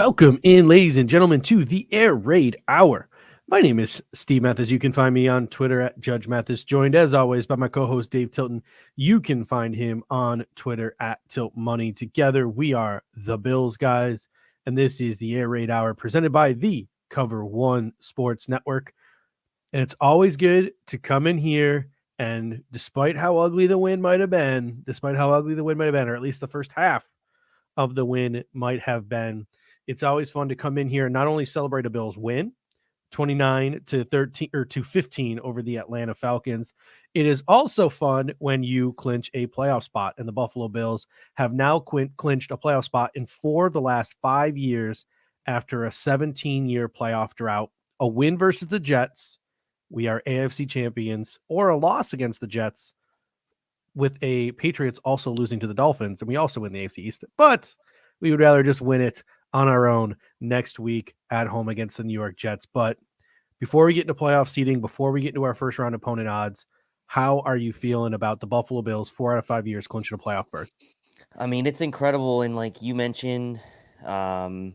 Welcome in, ladies and gentlemen, to the Air Raid Hour. My name is Steve Mathis. You can find me on Twitter at Judge Mathis, joined as always by my co-host Dave Tilton. You can find him on Twitter at Tilt Money. Together, we are the Bills guys, and this is the Air Raid Hour presented by the Cover One Sports Network. And it's always good to come in here and despite how ugly the win might have been, or at least the first half of the win might have been, it's always fun to come in here and not only celebrate a Bills win, 29-13 or to 15 over the Atlanta Falcons. It is also fun when you clinch a playoff spot, and the Buffalo Bills have now clinched a playoff spot in 4 of the last 5 years after a 17-year playoff drought. A win versus the Jets, we are AFC champions, or a loss against the Jets, with a Patriots also losing to the Dolphins, and we also win the AFC East. But we would rather just win it on our own next week at home against the New York Jets. But before we get into playoff seeding, before we get into our first round opponent odds, how are you feeling about the Buffalo Bills 4 out of 5 years clinching a playoff berth? I mean, it's incredible. And like you mentioned, it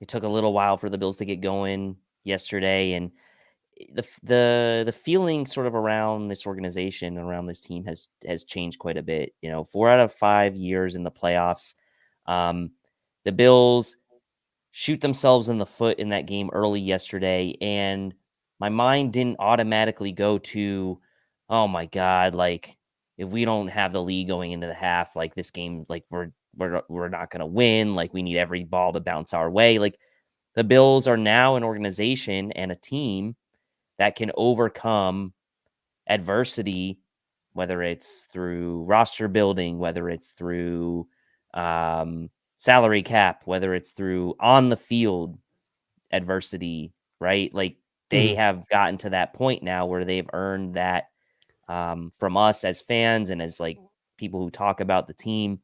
took a little while for the Bills to get going yesterday. And the feeling sort of around this organization, around this team has changed quite a bit. 4 out of 5 years in the playoffs. The Bills shoot themselves in the foot in that game early yesterday, and my mind didn't automatically go to, oh my God, like if we don't have the lead going into the half, like this game, like we're not going to win. Like we need every ball to bounce our way. Like the Bills are now an organization and a team that can overcome adversity, whether it's through roster building, whether it's through salary cap, whether it's through on the field adversity, right? Like they have gotten to that point now where they've earned that from us as fans and as like people who talk about the team.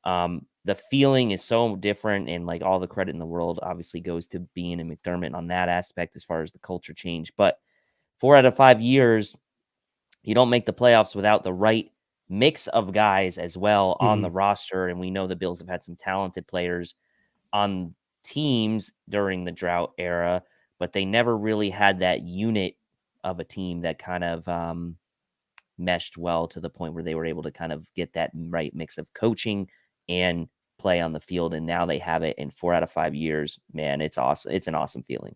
The feeling is so different, and like all the credit in the world obviously goes to Bean and McDermott on that aspect as far as the culture change. But 4 out of 5 years, you don't make the playoffs without the right mix of guys as well on the roster. And we know the Bills have had some talented players on teams during the drought era, but they never really had that unit of a team that kind of meshed well to the point where they were able to kind of get that right mix of coaching and play on the field. And now they have it in 4 out of 5 years. Man, it's awesome. It's an awesome feeling.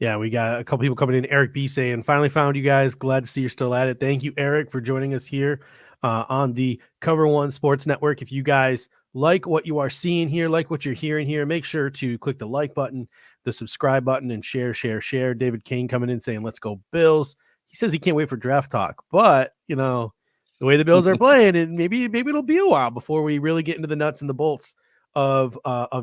Yeah, we got a couple people coming in. Eric B saying, finally found you guys. Glad to see you're still at it. Thank you, Eric, for joining us here on the Cover One Sports Network. If you guys like what you are seeing here, like what you're hearing here, make sure to click the like button, the subscribe button, and share. David Kane coming in saying, let's go Bills. He says he can't wait for draft talk, but the way the Bills are playing, and maybe it'll be a while before we really get into the nuts and the bolts of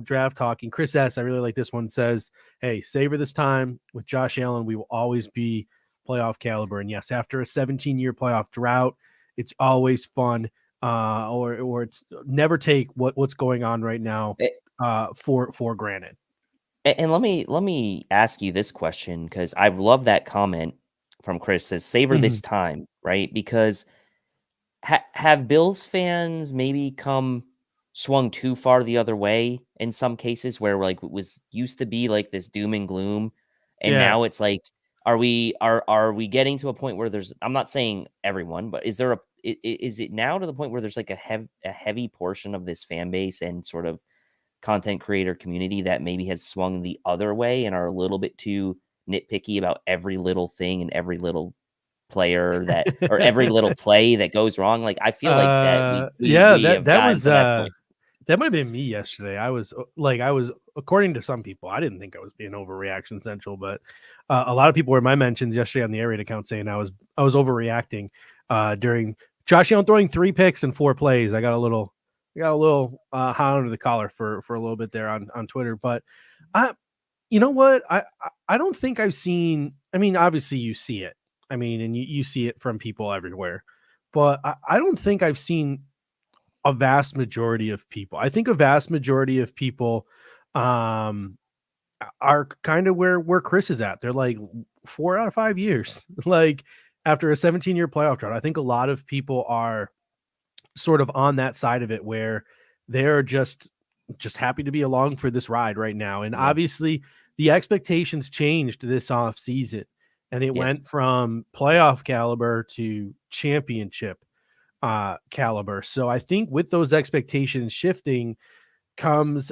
draft talk. And Chris S., I really like this one, says, hey, savor this time with Josh Allen. We will always be playoff caliber. And yes, after a 17-year playoff drought, it's always fun, or it's never take what's going on right now for granted. And let me ask you this question, because I love that comment from Chris, says savor this time, right? Because have Bills fans maybe swung too far the other way in some cases, where like it was used to be like this doom and gloom, and now it's like, are we getting to a point where there's, I'm not saying everyone, but is it now to the point where there's like a heavy portion of this fan base and sort of content creator community that maybe has swung the other way and are a little bit too nitpicky about every little thing and every little player that, or every little play that goes wrong? Like I feel like that we have gotten to that point. That might have been me yesterday. I was according to some people, I didn't think I was being overreaction central, but a lot of people were my mentions yesterday on the Air Raid account saying I was overreacting during Josh Allen throwing 3 picks and 4 plays. I got a little hot under the collar for a little bit there on Twitter. But you know what? I don't think I've seen, I mean, obviously you see it. I mean, and you see it from people everywhere, but I don't think I've seen a vast majority of people. I think a vast majority of people are kind of where Chris is at. They're like 4 out of 5 years, like after a 17-year playoff drought. I think a lot of people are sort of on that side of it where they're just happy to be along for this ride right now. And Yeah. obviously the expectations changed this off season, and it Yes. went from playoff caliber to championship caliber. So I think with those expectations shifting comes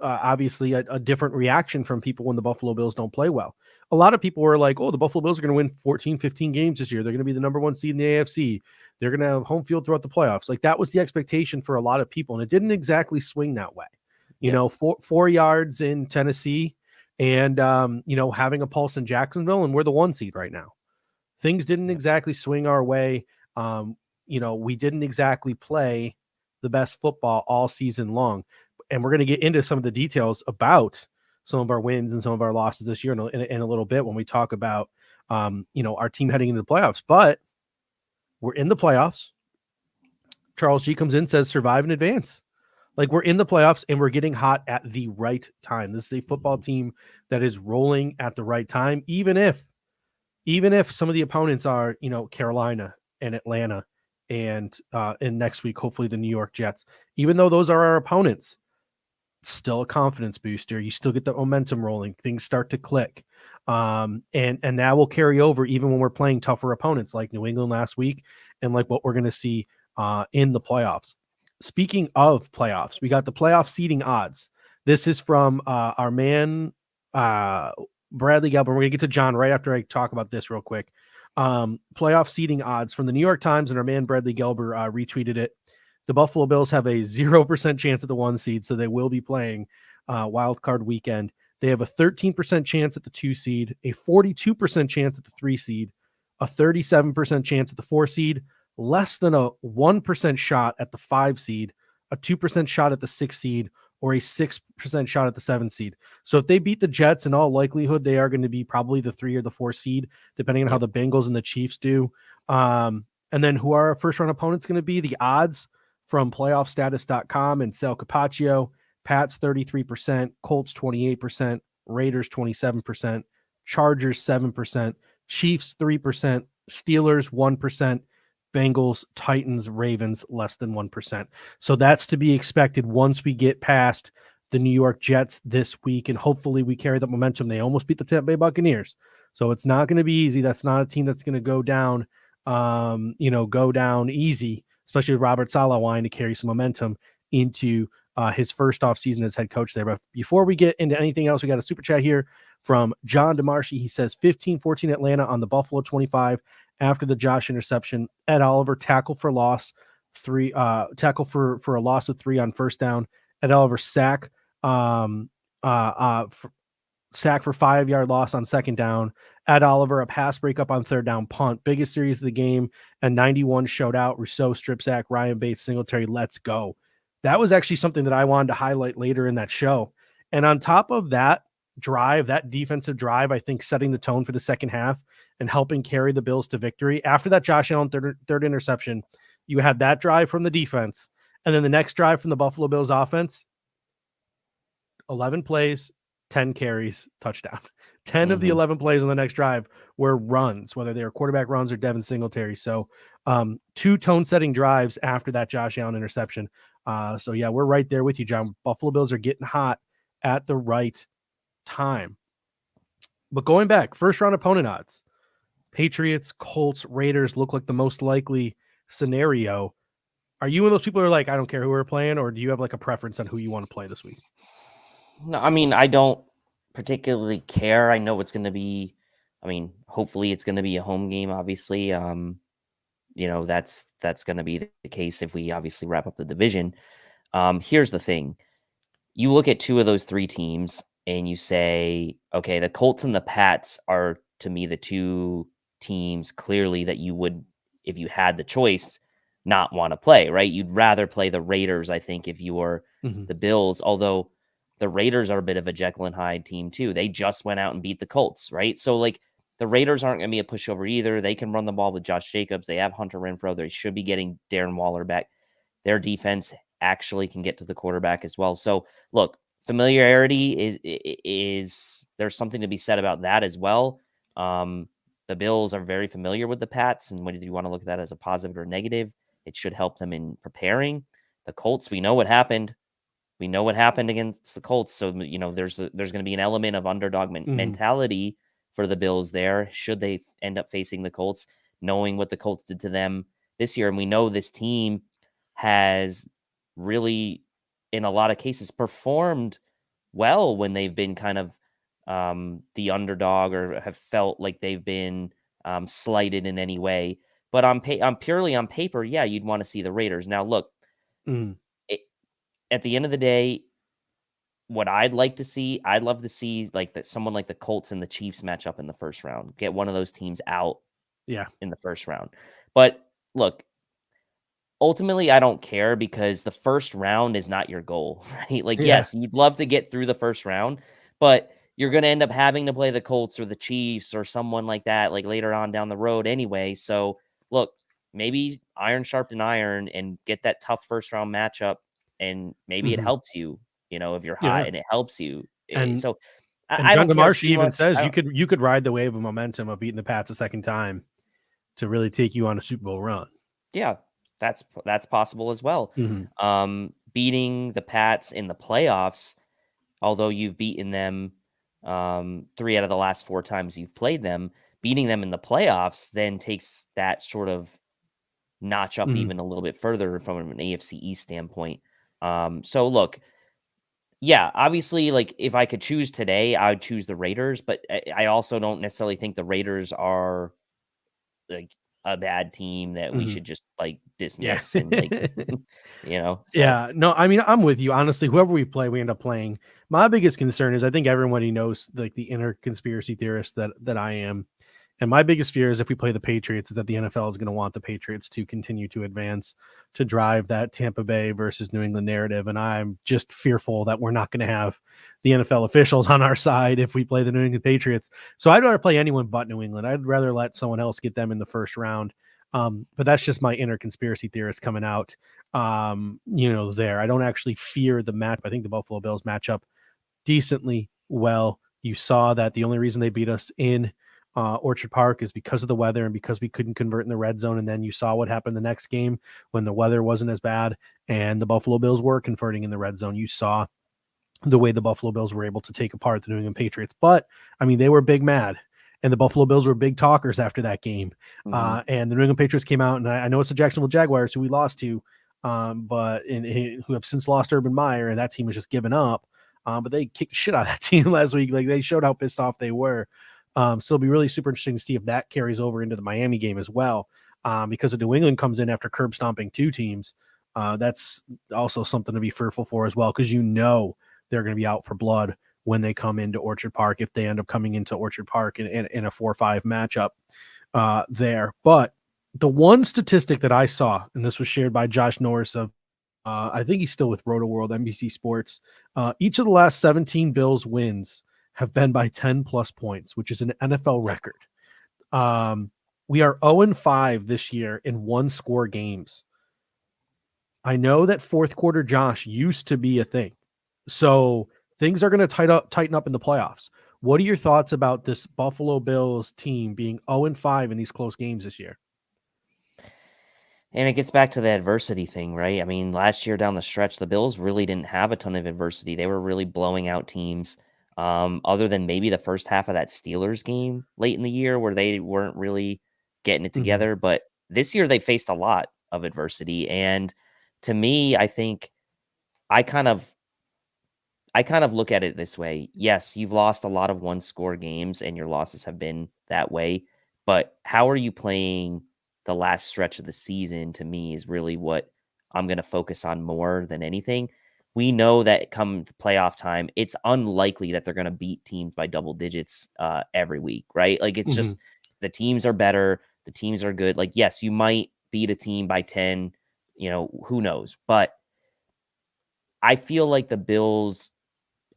obviously a different reaction from people when the Buffalo Bills don't play well. A lot of people were like, oh, the Buffalo Bills are going to win 14, 15 games this year. They're going to be the number one seed in the AFC. They're going to have home field throughout the playoffs. Like, that was the expectation for a lot of people. And it didn't exactly swing that way. You Yep. know, 4 yards in Tennessee and, having a pulse in Jacksonville, and we're the 1 seed right now. Things didn't exactly swing our way. We didn't exactly play the best football all season long. And we're going to get into some of the details about some of our wins and some of our losses this year in a little bit when we talk about, our team heading into the playoffs. But we're in the playoffs. Charles G comes in, says survive in advance. Like, we're in the playoffs and we're getting hot at the right time. This is a football team that is rolling at the right time, even if some of the opponents are, Carolina and Atlanta and next week, hopefully the New York Jets, even though those are our opponents, still a confidence booster. You still get the momentum rolling. Things start to click. And that will carry over even when we're playing tougher opponents like New England last week and like what we're going to see in the playoffs. Speaking of playoffs, we got the playoff seeding odds. This is from our man, Bradley Gelber. We're going to get to John right after I talk about this real quick. Playoff seeding odds from the New York Times, and our man Bradley Gelber retweeted it. The Buffalo Bills have a 0% chance at the 1 seed, so they will be playing wild card weekend. They have a 13% chance at the 2 seed, a 42% chance at the 3 seed, a 37% chance at the 4 seed, less than a 1% shot at the 5 seed, a 2% shot at the 6 seed, or a 6% shot at the 7 seed. So if they beat the Jets, in all likelihood, they are going to be probably the 3 or the 4 seed, depending on how the Bengals and the Chiefs do. And then who are our first round opponents going to be? The odds from playoffstatus.com and Sal Capaccio: Pats 33%, Colts 28%, Raiders 27%, Chargers 7%, Chiefs 3%, Steelers 1%, Bengals, Titans, Ravens less than 1%. So that's to be expected once we get past the New York Jets this week, and hopefully we carry that momentum. They almost beat the Tampa Bay Buccaneers, so it's not going to be easy. That's not a team that's going to go down easy, especially with Robert Saleh wanting to carry some momentum into his first off season as head coach there. But before we get into anything else, we got a super chat here from John DeMarshy. He says 15-14 Atlanta on the Buffalo 25 after the Josh interception. Ed Oliver tackle for loss, tackle for a loss of 3 on first down. Ed Oliver sack for 5-yard loss on second down. Ed Oliver, a pass breakup on third down punt. Biggest series of the game, and 91 showed out. Rousseau strip sack, Ryan Bates, Singletary, let's go. That was actually something that I wanted to highlight later in that show. And on top of that drive, that defensive drive, I think setting the tone for the second half and helping carry the Bills to victory. After that Josh Allen third interception, you had that drive from the defense, and then the next drive from the Buffalo Bills offense, 11 plays, 10 carries, touchdown. 10 of the 11 plays on the next drive were runs, whether they were quarterback runs or Devin Singletary. So 2 tone-setting drives after that Josh Allen interception. So, yeah, we're right there with you, John. Buffalo Bills are getting hot at the right time. But going back, first-round opponent odds. Patriots, Colts, Raiders look like the most likely scenario. Are you one of those people who are like, I don't care who we're playing, or do you have like a preference on who you want to play this week? No, I mean, I don't particularly care. I know it's going to be, hopefully it's going to be a home game, obviously. That's going to be the case if we obviously wrap up the division. Here's the thing. You look at 2 of those 3 teams and you say, okay, the Colts and the Pats are, to me, the 2 teams clearly that you would, if you had the choice, not want to play, right? You'd rather play the Raiders, I think, if you were the Bills, although the Raiders are a bit of a Jekyll and Hyde team too. They just went out and beat the Colts, right? So like the Raiders aren't going to be a pushover either. They can run the ball with Josh Jacobs. They have Hunter Renfrow. They should be getting Darren Waller back. Their defense actually can get to the quarterback as well. So look, familiarity is there's something to be said about that as well. The Bills are very familiar with the Pats, and whether you want to look at that as a positive or negative, It should help them in preparing. The Colts, we know what happened. We know what happened against the Colts. So, there's going to be an element of underdog mentality for the Bills there. Should they end up facing the Colts, knowing what the Colts did to them this year. And we know this team has really, in a lot of cases, performed well when they've been kind of the underdog or have felt like they've been slighted in any way. But on purely on paper, yeah, you'd want to see the Raiders. Now, look, at the end of the day, what I'd like to see, I'd love to see like that someone like the Colts and the Chiefs match up in the first round, get one of those teams out in the first round. But look, ultimately, I don't care because the first round is not your goal, right? Like, yes, you'd love to get through the first round, but you're going to end up having to play the Colts or the Chiefs or someone like that, like later on down the road anyway. So, look, maybe iron sharpened iron and get that tough first round matchup, and maybe it helps you, if you're hot and it helps you. And so, and I John don't care DeMarche too even much. says you could ride the wave of momentum of beating the Pats a second time to really take you on a Super Bowl run. Yeah, that's possible as well. Beating the Pats in the playoffs, although you've beaten them 3 out of the last 4 times you've played them, beating them in the playoffs then takes that sort of notch up even a little bit further from an AFC East standpoint. So look, yeah, obviously, like if I could choose today, I would choose the Raiders, but I also don't necessarily think the Raiders are like a bad team that we should just like dismiss and like, So. Yeah, no, I mean, I'm with you. Honestly, whoever we play, we end up playing. My biggest concern is I think everybody knows like the inner conspiracy theorist that I am. And my biggest fear is if we play the Patriots, is that the NFL is going to want the Patriots to continue to advance, to drive that Tampa Bay versus New England narrative. And I'm just fearful that we're not going to have the NFL officials on our side if we play the New England Patriots. So I'd rather play anyone but New England. I'd rather let someone else get them in the first round. But that's just my inner conspiracy theorist coming out. There. I don't actually fear the match. I think the Buffalo Bills match up decently well. You saw that the only reason they beat us in Orchard Park is because of the weather and because we couldn't convert in the red zone. And then you saw what happened the next game when the weather wasn't as bad and the Buffalo Bills were converting in the red zone. You saw the way the Buffalo Bills were able to take apart the New England Patriots. But I mean, they were big mad. And the Buffalo Bills were big talkers after that game. And the New England Patriots came out, and I know it's the Jacksonville Jaguars who we lost to, but who have since lost Urban Meyer, and that team was just giving up. But they kicked the shit out of that team last week. Like they showed how pissed off they were. So it'll be really super interesting to see if that carries over into the Miami game as well. Because if New England comes in after curb stomping 2 teams, that's also something to be fearful for as well. Because they're going to be out for blood when they come into Orchard Park, if they end up coming into Orchard Park in a 4-5 matchup there. But the one statistic that I saw, and this was shared by Josh Norris of, I think he's still with Roto World, NBC Sports. Each of the last 17 Bills wins have been by 10 plus points, which is an NFL record. We are 0-5 this year in 1-score games. I know that fourth quarter Josh used to be a thing. So things are going to tighten up in the playoffs. What are your thoughts about this Buffalo Bills team being 0-5 in these close games this year? And it gets back to the adversity thing, right? I mean, last year down the stretch, the Bills really didn't have a ton of adversity. They were really blowing out teams, other than maybe the first half of that Steelers game late in the year where they weren't really getting it together. But this year they faced a lot of adversity. And to me, I think I kind of look at it this way. Yes, you've lost a lot of 1-score games and your losses have been that way. But how are you playing the last stretch of the season, to me, is really what I'm going to focus on more than anything. We know that come playoff time, it's unlikely that they're going to beat teams by double digits every week, right? Like it's just the teams are better. The teams are good. Like, yes, you might beat a team by 10, who knows? But I feel like the Bills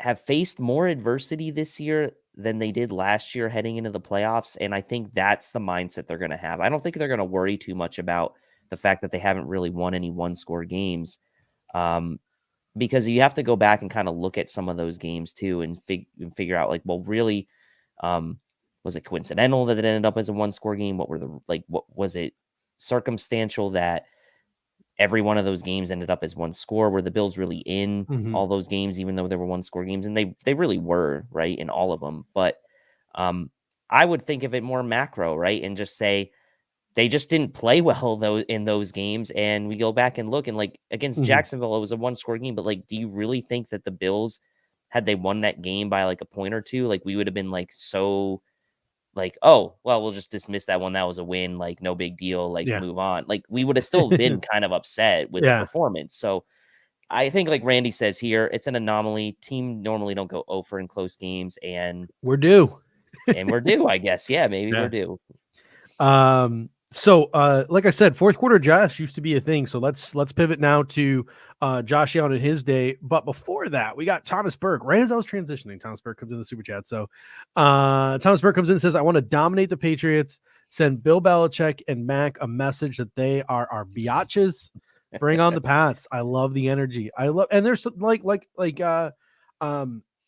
have faced more adversity this year than they did last year heading into the playoffs. And I think that's the mindset they're going to have. I don't think they're going to worry too much about the fact that they haven't really won any 1-score games. Because you have to go back and kind of look at some of those games too and figure out like, well, really, was it coincidental that it ended up as a 1-score game? What was it circumstantial that every one of those games ended up as one score. Were the Bills really in all those games, even though they were one score games? And they really were, right, in all of them. But I would think of it more macro, right, and just say they just didn't play well though in those games. And we go back and look, and like against Jacksonville, it was a one score game. But like, do you really think that the Bills, had they won that game by like a point or two, like we would have been like so like, oh, well, we'll just dismiss that one. That was a win. Like, no big deal. Like, Yeah. move on. Like, we would have still been kind of upset with the Yeah. performance. So I think, like Randy says here, it's an anomaly. Team normally don't go 0 for in close games, and We're due. we're due, I guess. Yeah, maybe we're due. So like I said, fourth quarter Josh used to be a thing. So let's pivot now to Josh Allen in his day. But before that, we got Thomas Burke. Right as I was transitioning, Thomas Burke comes in the super chat. So Thomas Burke comes in and says, I want to dominate the Patriots, send Bill Belichick and Mac a message that they are our biatches. Bring on the Pats. I love the energy. I love, and there's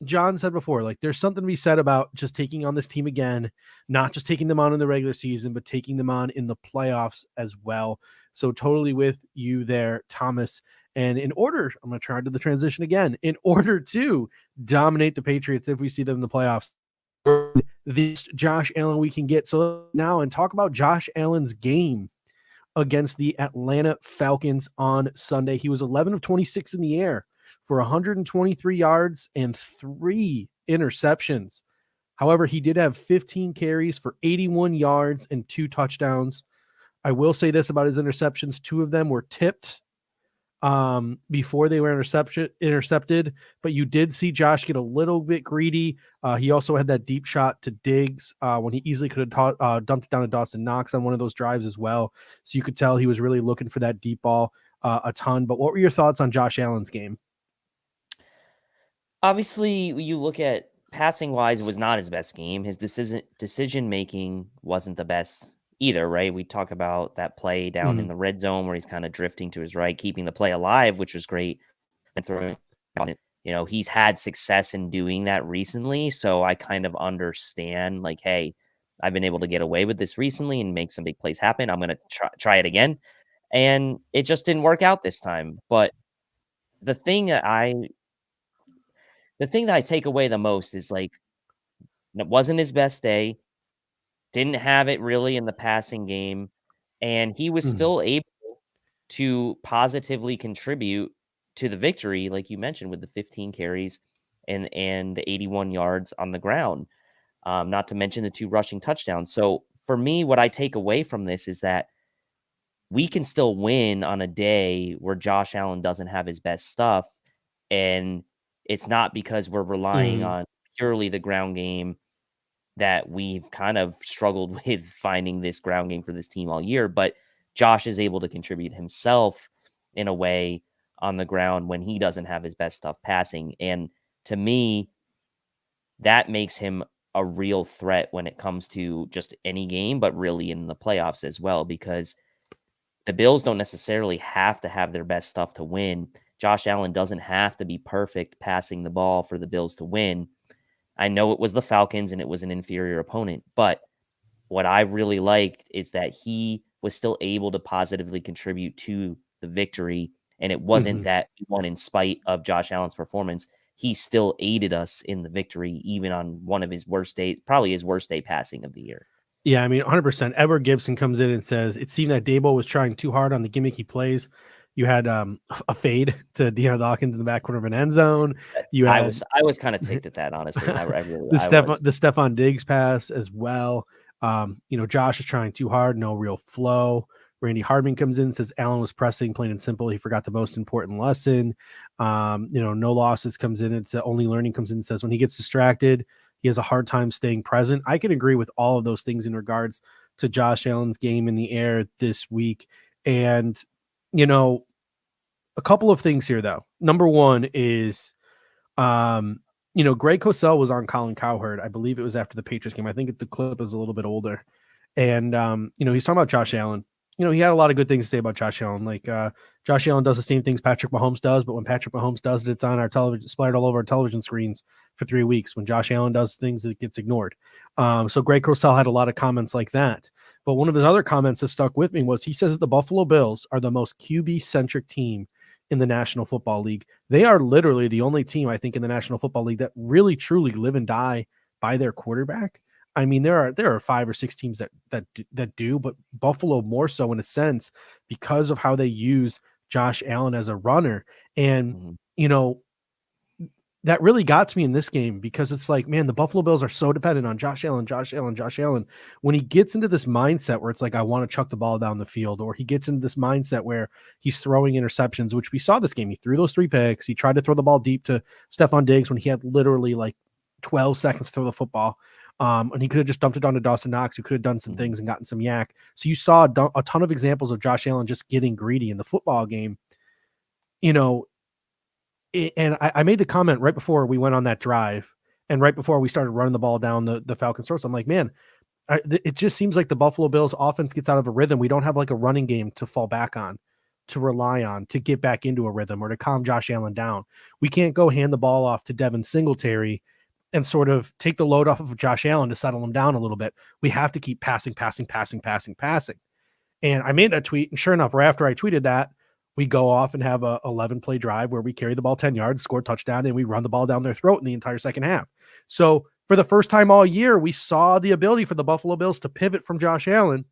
John said before, like there's something to be said about just taking on this team again, not just taking them on in the regular season, but taking them on in the playoffs as well. So totally with you there, Thomas. And in order, I'm going to try to do the transition again, in order to dominate the Patriots, if we see them in the playoffs, this Josh Allen we can get. So now and talk about Josh Allen's game against the Atlanta Falcons on Sunday. He was 11 of 26 in the air for 123 yards and 3 interceptions. However, he did have 15 carries for 81 yards and 2 touchdowns. I will say this about his interceptions. 2 of them were tipped before they were intercepted, but you did see Josh get a little bit greedy. He also had that deep shot to Diggs when he easily could have dumped it down to Dawson Knox on one of those drives as well. So you could tell he was really looking for that deep ball a ton. But what were your thoughts on Josh Allen's game? Obviously, you look at passing wise, it was not his best game. His decision making wasn't the best either, right? We talk about that play down in the red zone where he's kind of drifting to his right, keeping the play alive, which was great. And throwing on it, he's had success in doing that recently. So I kind of understand, like, hey, I've been able to get away with this recently and make some big plays happen. I'm going to try it again. And it just didn't work out this time. But the thing that I take away the most is like, it wasn't his best day, didn't have it really in the passing game, and he was still able to positively contribute to the victory, like you mentioned, with the 15 carries and the 81 yards on the ground, not to mention the 2 rushing touchdowns. So for me, what I take away from this is that we can still win on a day where Josh Allen doesn't have his best stuff, and it's not because we're relying on purely the ground game that we've kind of struggled with finding this ground game for this team all year. But Josh is able to contribute himself in a way on the ground when he doesn't have his best stuff passing. And to me, that makes him a real threat when it comes to just any game, but really in the playoffs as well, because the Bills don't necessarily have to have their best stuff to win. Josh Allen doesn't have to be perfect passing the ball for the Bills to win. I know it was the Falcons and it was an inferior opponent, but what I really liked is that he was still able to positively contribute to the victory. And it wasn't that we won in spite of Josh Allen's performance. He still aided us in the victory, even on one of his worst days, probably his worst day passing of the year. Yeah, I mean, 100%. Edward Gibson comes in and says, it seemed that Dable was trying too hard on the gimmicky plays. You had a fade to Deion Dawkins in the back corner of an end zone. I was kind of ticked at that, honestly. I really the Stephon Diggs pass as well. Josh is trying too hard, no real flow. Randy Hardman comes in and says Allen was pressing, plain and simple. He forgot the most important lesson. No losses comes in. It's only learning comes in and says when he gets distracted, he has a hard time staying present. I can agree with all of those things in regards to Josh Allen's game in the air this week. And, a couple of things here, though. Number one is, Greg Cosell was on Colin Cowherd. I believe it was after the Patriots game. I think the clip is a little bit older. And, he's talking about Josh Allen. he had a lot of good things to say about Josh Allen. Like Josh Allen does the same things Patrick Mahomes does, but when Patrick Mahomes does it, it's on our television, splattered all over our television screens for 3 weeks. When Josh Allen does things, it gets ignored. So Greg Cosell had a lot of comments like that. But one of his other comments that stuck with me was he says that the Buffalo Bills are the most QB-centric team in the National Football League. They are literally the only team, I think, in the National Football League that really, truly live and die by their quarterback. I mean, there are 5 or 6 teams that do, but Buffalo more so in a sense because of how they use Josh Allen as a runner. And, that really got to me in this game because it's like, man, the Buffalo Bills are so dependent on Josh Allen. When he gets into this mindset where it's like, I want to chuck the ball down the field, or he gets into this mindset where he's throwing interceptions, which we saw this game. He threw those 3 picks. He tried to throw the ball deep to Stephon Diggs when he had literally like 12 seconds to throw the football. And he could have just dumped it onto Dawson Knox, who could have done some things and gotten some yak. So you saw a ton of examples of Josh Allen just getting greedy in the football game. And I made the comment right before we went on that drive and right before we started running the ball down the Falcons' throats. I'm like, man, it just seems like the Buffalo Bills offense gets out of a rhythm. We don't have like a running game to fall back on, to rely on, to get back into a rhythm or to calm Josh Allen down. We can't go hand the ball off to Devin Singletary and sort of take the load off of Josh Allen to settle him down a little bit. We have to keep passing. And I made that tweet, and sure enough, right after I tweeted that, we go off and have a 11-play drive where we carry the ball 10 yards, score a touchdown, and we run the ball down their throat in the entire second half. So for the first time all year, we saw the ability for the Buffalo Bills to pivot from Josh Allen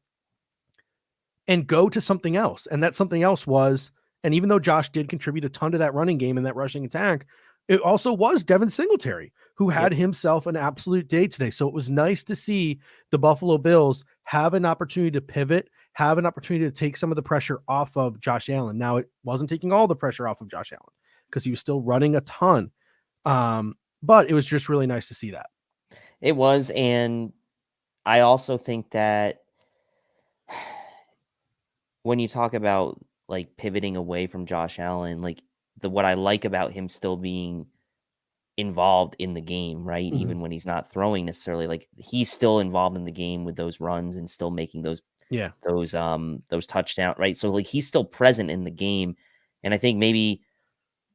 and go to something else. And that something else was, and even though Josh did contribute a ton to that running game and that rushing attack, it also was Devin Singletary, who had himself an absolute day today. So it was nice to see the Buffalo Bills have an opportunity to pivot, have an opportunity to take some of the pressure off of Josh Allen. Now, it wasn't taking all the pressure off of Josh Allen because he was still running a ton. But it was just really nice to see that. It was. And I also think that when you talk about like pivoting away from Josh Allen, like what I like about him still being involved in the game, right? Mm-hmm. Even when he's not throwing necessarily, like he's still involved in the game with those runs and still making those touchdowns, right? So like he's still present in the game. And I think maybe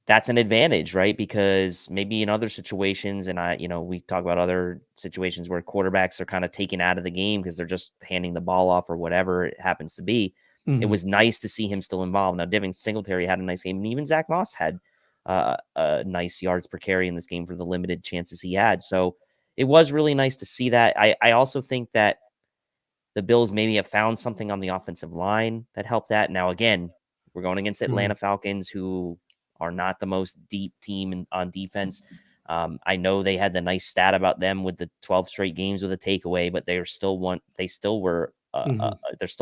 that's an advantage, right? Because maybe in other situations, and we talk about other situations where quarterbacks are kind of taken out of the game because they're just handing the ball off or whatever it happens to be. Mm-hmm. It was nice to see him still involved. Now, Devin Singletary had a nice game, and even Zach Moss had nice yards per carry in this game for the limited chances he had. So it was really nice to see that. I also think that the Bills maybe have found something on the offensive line that helped that. Now, again, we're going against Atlanta Falcons, who are not the most deep team on defense. I know they had the nice stat about them with the 12 straight games with a takeaway, but they're still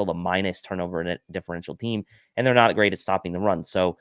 the minus turnover differential team, and they're not great at stopping the run. So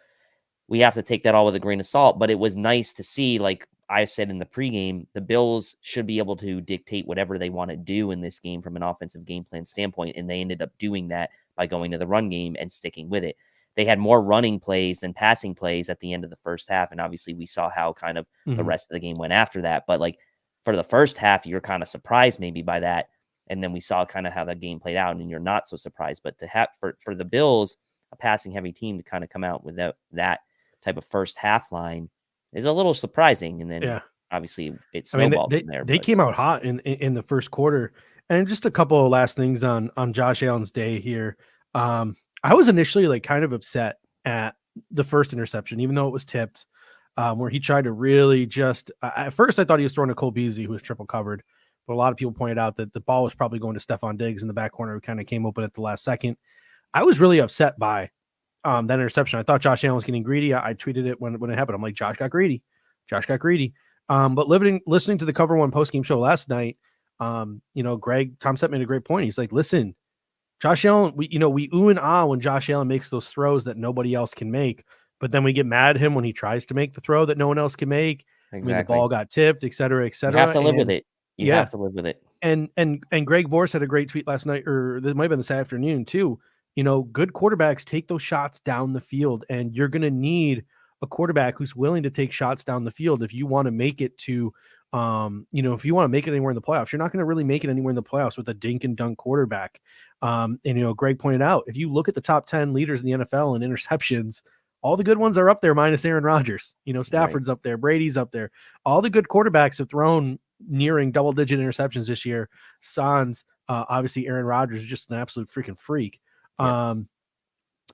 we have to take that all with a grain of salt, but it was nice to see, like I said in the pregame, the Bills should be able to dictate whatever they want to do in this game from an offensive game plan standpoint, and they ended up doing that by going to the run game and sticking with it. They had more running plays than passing plays at the end of the first half, and obviously we saw how kind of the rest of the game went after that. But like for the first half, you're kind of surprised maybe by that, and then we saw kind of how that game played out, and you're not so surprised. But to have for the Bills, a passing heavy team, to kind of come out with that type of first half line is a little surprising. And then obviously it snowballed from there. They came out hot in the first quarter. And just a couple of last things on Josh Allen's day here. I was initially like kind of upset at the first interception, even though it was tipped, where he tried to really just at first I thought he was throwing to Cole Beasley, who was triple covered. But a lot of people pointed out that the ball was probably going to Stephon Diggs in the back corner, who kind of came open at the last second. I was really upset by that interception. I thought Josh Allen was getting greedy. I tweeted it when it happened. I'm like, Josh got greedy. But listening to the Cover One postgame show last night, Tom Sett made a great point. He's like, listen, Josh Allen, we ooh and ah when Josh Allen makes those throws that nobody else can make, but then we get mad at him when he tries to make the throw that no one else can make. Exactly. I mean, the ball got tipped, et cetera, et cetera. You have to live with it. You have to live with it. And Greg Vorse had a great tweet last night, or it might have been this afternoon too. Good quarterbacks take those shots down the field, and you're going to need a quarterback who's willing to take shots down the field. If you want to make it to, if you want to make it anywhere in the playoffs, you're not going to really make it anywhere in the playoffs with a dink and dunk quarterback. And Greg pointed out, if you look at the top 10 leaders in the NFL in interceptions, all the good ones are up there minus Aaron Rodgers. Stafford's up there, Brady's up there. All the good quarterbacks have thrown nearing double-digit interceptions this year. Sans, obviously Aaron Rodgers is just an absolute freaking freak. Yeah.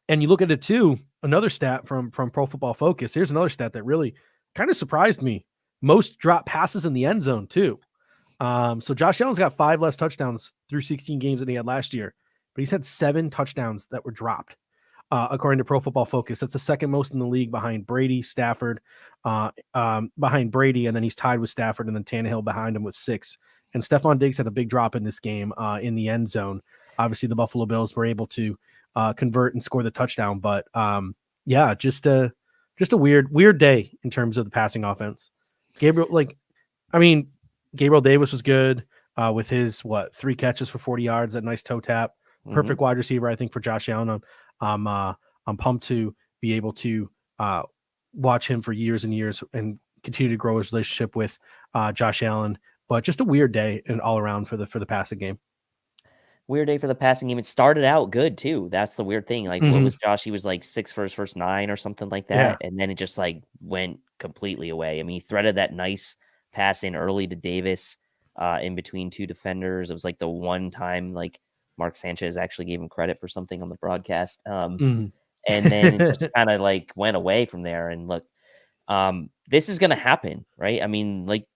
And you look at it too, another stat from Pro Football Focus. Here's another stat that really kind of surprised me. Most drop passes in the end zone too. So Josh Allen's got 5 less touchdowns through 16 games than he had last year, but he's had 7 touchdowns that were dropped. According to Pro Football Focus, that's the second most in the league behind Brady, Stafford, behind Brady, and then he's tied with Stafford, and then Tannehill behind him with 6. And Stephon Diggs had a big drop in this game in the end zone. Obviously, the Buffalo Bills were able to convert and score the touchdown, but just a weird day in terms of the passing offense. Gabriel Davis was good with his 3 catches for 40 yards, that nice toe tap. Perfect wide receiver, I think, for Josh Allen. I'm pumped to be able to watch him for years and years and continue to grow his relationship with Josh Allen. But just a weird day and all around for the passing game. Weird day for the passing game. It started out good too. That's the weird thing. Like, what was Josh? He was like 6 for his first 9 or something like that, and then it just went completely away. I mean, he threaded that nice pass in early to Davis in between 2 defenders. It was like the one time Mark Sanchez actually gave him credit for something on the broadcast. And then it just kind of went away from there. And look, this is going to happen, right? I mean, like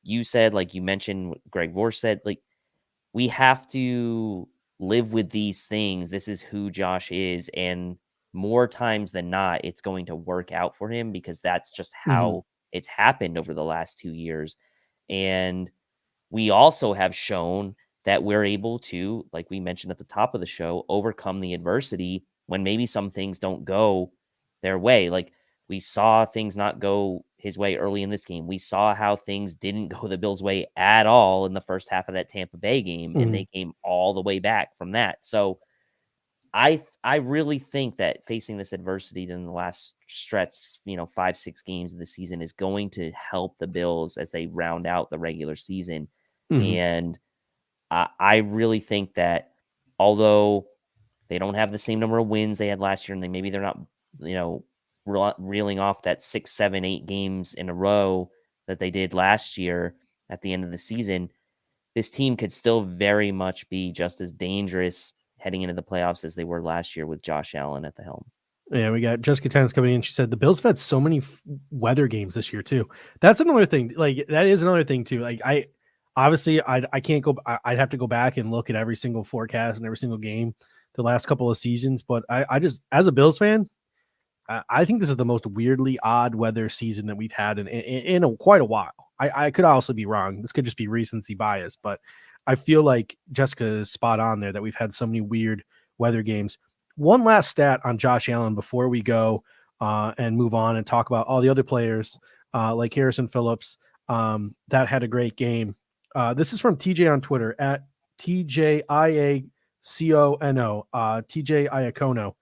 you said, you mentioned what Greg Vorse said, we have to live with these things. This is who Josh is. And more times than not, it's going to work out for him because that's just how it's happened over the last 2 years. And we also have shown that we're able to, like we mentioned at the top of the show, overcome the adversity when maybe some things don't go their way. Like, we saw things not go his way early in this game. We saw how things didn't go the Bills' way at all in the first half of that Tampa Bay game, and they came all the way back from that. So I really think that facing this adversity in the last stretch, 5-6 games of the season is going to help the Bills as they round out the regular season. And I really think that although they don't have the same number of wins they had last year, and they're not, reeling off that 6, 7, 8 games in a row that they did last year at the end of the season, this team could still very much be just as dangerous heading into the playoffs as they were last year with Josh Allen at the helm. Yeah, we got Jessica Tennis coming in. She said the Bills have had so many weather games this year too. That's another thing. That is another thing too. I can't go. I'd have to go back and look at every single forecast and every single game the last couple of seasons. But I just, as a Bills fan, I think this is the most weirdly odd weather season that we've had in quite a while. I could also be wrong. This could just be recency bias, but I feel like Jessica is spot on there that we've had so many weird weather games. One last stat on Josh Allen before we go and move on and talk about all the other players like Harrison Phillips that had a great game. This is from TJ on Twitter at TJIACONO, TJ Iacono.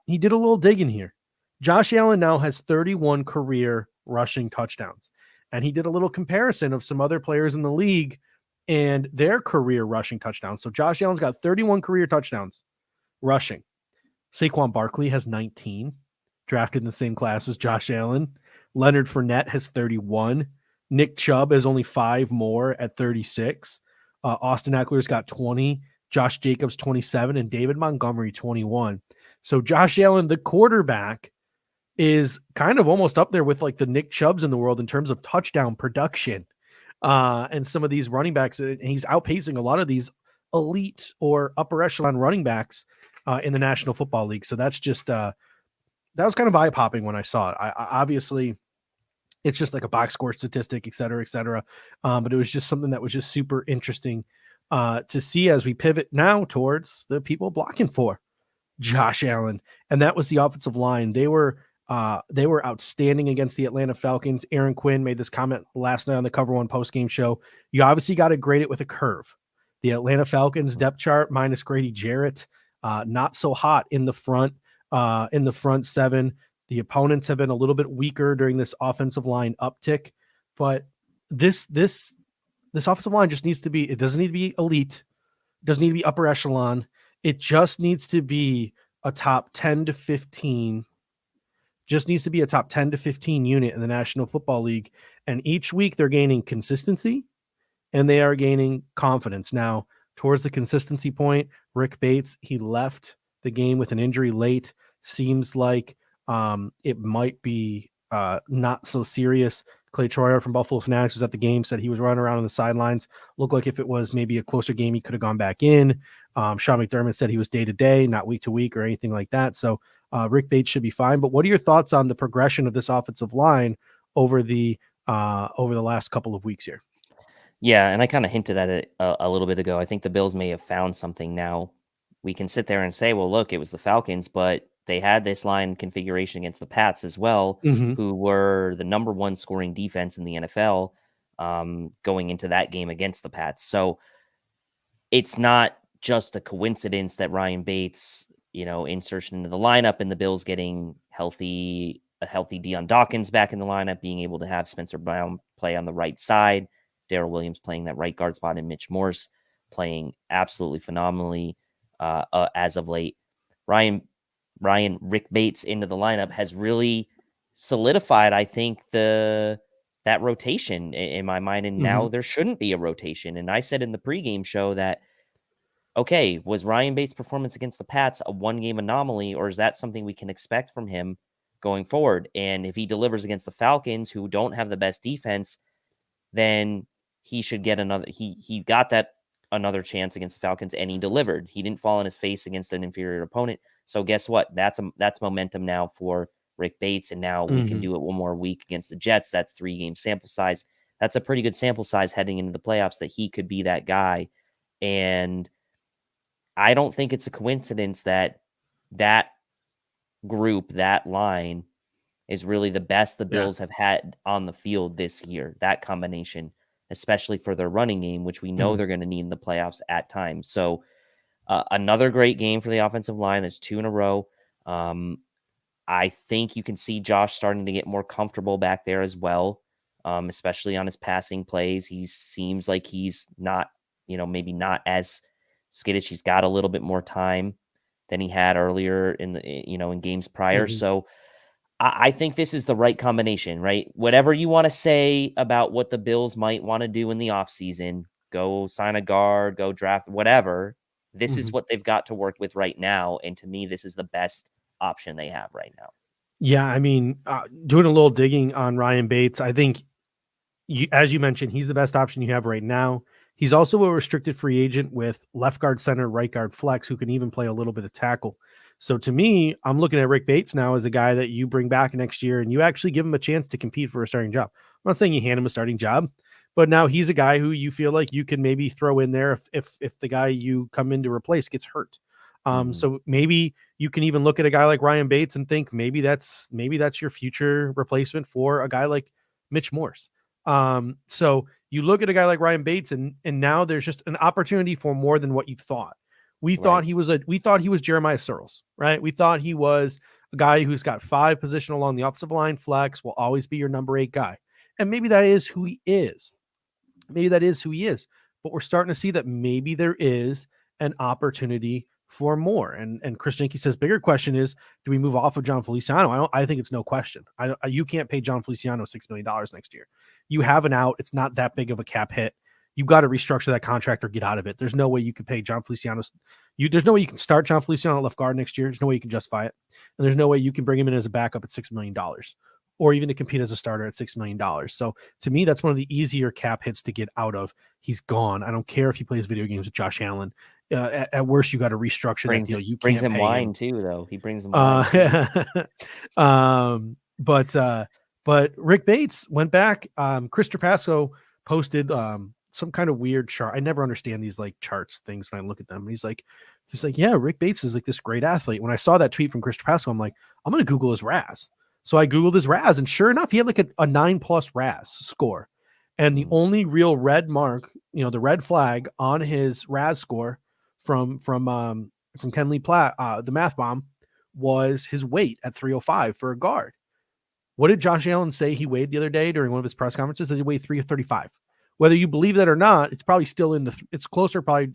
He did a little digging here. Josh Allen now has 31 career rushing touchdowns, and he did a little comparison of some other players in the league and their career rushing touchdowns. So Josh Allen's got 31 career touchdowns rushing. Saquon Barkley has 19, drafted in the same class as Josh Allen. Leonard Fournette has 31. Nick Chubb has only 5 more at 36. Austin Eckler's got 20. Josh Jacobs 27, and David Montgomery 21. So Josh Allen, the quarterback, is kind of almost up there with the Nick Chubbs in the world in terms of touchdown production. And some of these running backs, and he's outpacing a lot of these elite or upper echelon running backs in the National Football League. So that's just that was kind of eye popping when I saw it. I obviously it's just like a box score statistic, et cetera, et cetera. But it was just something that was just super interesting to see as we pivot now towards the people blocking for Josh Allen. And that was the offensive line. They were outstanding against the Atlanta Falcons. Aaron Quinn made this comment last night on the Cover One postgame show. You obviously got to grade it with a curve. The Atlanta Falcons depth chart minus Grady Jarrett, not so hot in the front 7. The opponents have been a little bit weaker during this offensive line uptick, but this offensive line just needs to be, it doesn't need to be elite. It doesn't need to be upper echelon. It just needs to be a top 10 to 15, just needs to be a top 10 to 15 unit in the National Football League. And each week they're gaining consistency and they are gaining confidence. Now, towards the consistency point, Rick Bates, he left the game with an injury late. Seems like it might be not so serious. Clay Troyer from Buffalo Fanatics was at the game, said he was running around on the sidelines. Looked like if it was maybe a closer game, he could have gone back in. Sean McDermott said he was day-to-day, not week-to-week or anything like that. So Rick Bates should be fine. But what are your thoughts on the progression of this offensive line over the last couple of weeks here? Yeah, and I kind of hinted at it a little bit ago. I think the Bills may have found something now. We can sit there and say, well, look, it was the Falcons, but they had this line configuration against the Pats as well, who were the number one scoring defense in the NFL going into that game against the Pats. So it's not just a coincidence that Ryan Bates, insertion into the lineup and the Bills getting a healthy Deion Dawkins back in the lineup, being able to have Spencer Brown play on the right side, Darrell Williams playing that right guard spot, and Mitch Morse playing absolutely phenomenally as of late. Rick Bates into the lineup has really solidified, I think, that rotation in my mind. And now there shouldn't be a rotation. And I said in the pregame show that, okay, was Ryan Bates' performance against the Pats a one-game anomaly, or is that something we can expect from him going forward? And if he delivers against the Falcons, who don't have the best defense, then he should get another. He got that another chance against the Falcons, and he delivered. He didn't fall on his face against an inferior opponent. So guess what? That's momentum now for Rick Bates, and now we can do it one more week against the Jets. That's 3-game sample size. That's a pretty good sample size heading into the playoffs that he could be that guy. And I don't think it's a coincidence that group, that line, is really the best the Bills have had on the field this year. That combination, especially for their running game, which we know they're going to need in the playoffs at times. So another great game for the offensive line. There's 2 in a row. I think you can see Josh starting to get more comfortable back there as well, especially on his passing plays. He seems like he's not, maybe not as skittish. He's got a little bit more time than he had earlier in games prior. So I think this is the right combination, right? Whatever you want to say about what the Bills might want to do in the offseason, go sign a guard, go draft, whatever. This is what they've got to work with right now. And to me, this is the best option they have right now. Yeah, I mean, doing a little digging on Ryan Bates, I think, as you mentioned, he's the best option you have right now. He's also a restricted free agent with left guard, center, right guard, flex, who can even play a little bit of tackle. So to me, I'm looking at Rick Bates now as a guy that you bring back next year and you actually give him a chance to compete for a starting job. I'm not saying you hand him a starting job, but now he's a guy who you feel like you can maybe throw in there if the guy you come in to replace gets hurt. So maybe you can even look at a guy like Ryan Bates and think maybe that's your future replacement for a guy like Mitch Morse. So you look at a guy like Ryan Bates and now there's just an opportunity for more than what you thought. We thought he was Jeremiah Searles, right? We thought he was a guy who's got 5 position along the offensive line, flex, will always be your number 8 guy. And maybe that is who he is. But we're starting to see that maybe there is an opportunity for more. And Chris Jenke says, bigger question is, do we move off of John Feliciano? I think it's no question. You can't pay John Feliciano $6 million next year. You have an out. It's not that big of a cap hit. You got to restructure that contract or get out of it. There's no way you can pay John Feliciano. There's no way you can start John Feliciano at left guard next year. There's no way you can justify it. And there's no way you can bring him in as a backup at $6 million or even to compete as a starter at $6 million. So to me, that's one of the easier cap hits to get out of. He's gone. I don't care if he plays video games with Josh Allen. At worst, you got to restructure that deal. You brings can't him pay wine him. too, though. He brings him wine. But Rick Bates went back. Chris Trapasco posted some kind of weird chart. I never understand these like charts things when I look at them. And he's like, yeah, Rick Bates is like this great athlete. When I saw that tweet from Chris Trapasco, I'm like, I'm going to Google his RAS. So I Googled his RAS, and sure enough, he had like a 9+ RAS score. And the only real red mark, the red flag on his RAS score from Ken Lee Platt, the math bomb, was his weight at 305 for a guard. What did Josh Allen say he weighed the other day during one of his press conferences? That he weighed 335. Whether you believe that or not, it's probably still it's closer probably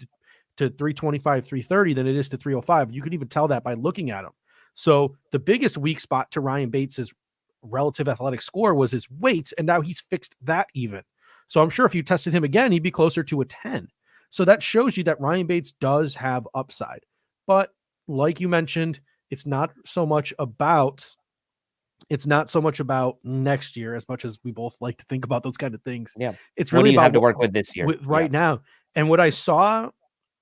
to 325, 330 than it is to 305. You can even tell that by looking at him. So the biggest weak spot to Ryan Bates's relative athletic score was his weight, and now he's fixed that even. So I'm sure if you tested him again, he'd be closer to a 10. So that shows you that Ryan Bates does have upside. But like you mentioned, it's not so much about next year as much as we both like to think about those kind of things. Yeah. It's What really do you about have to work with this year? right now. And what I saw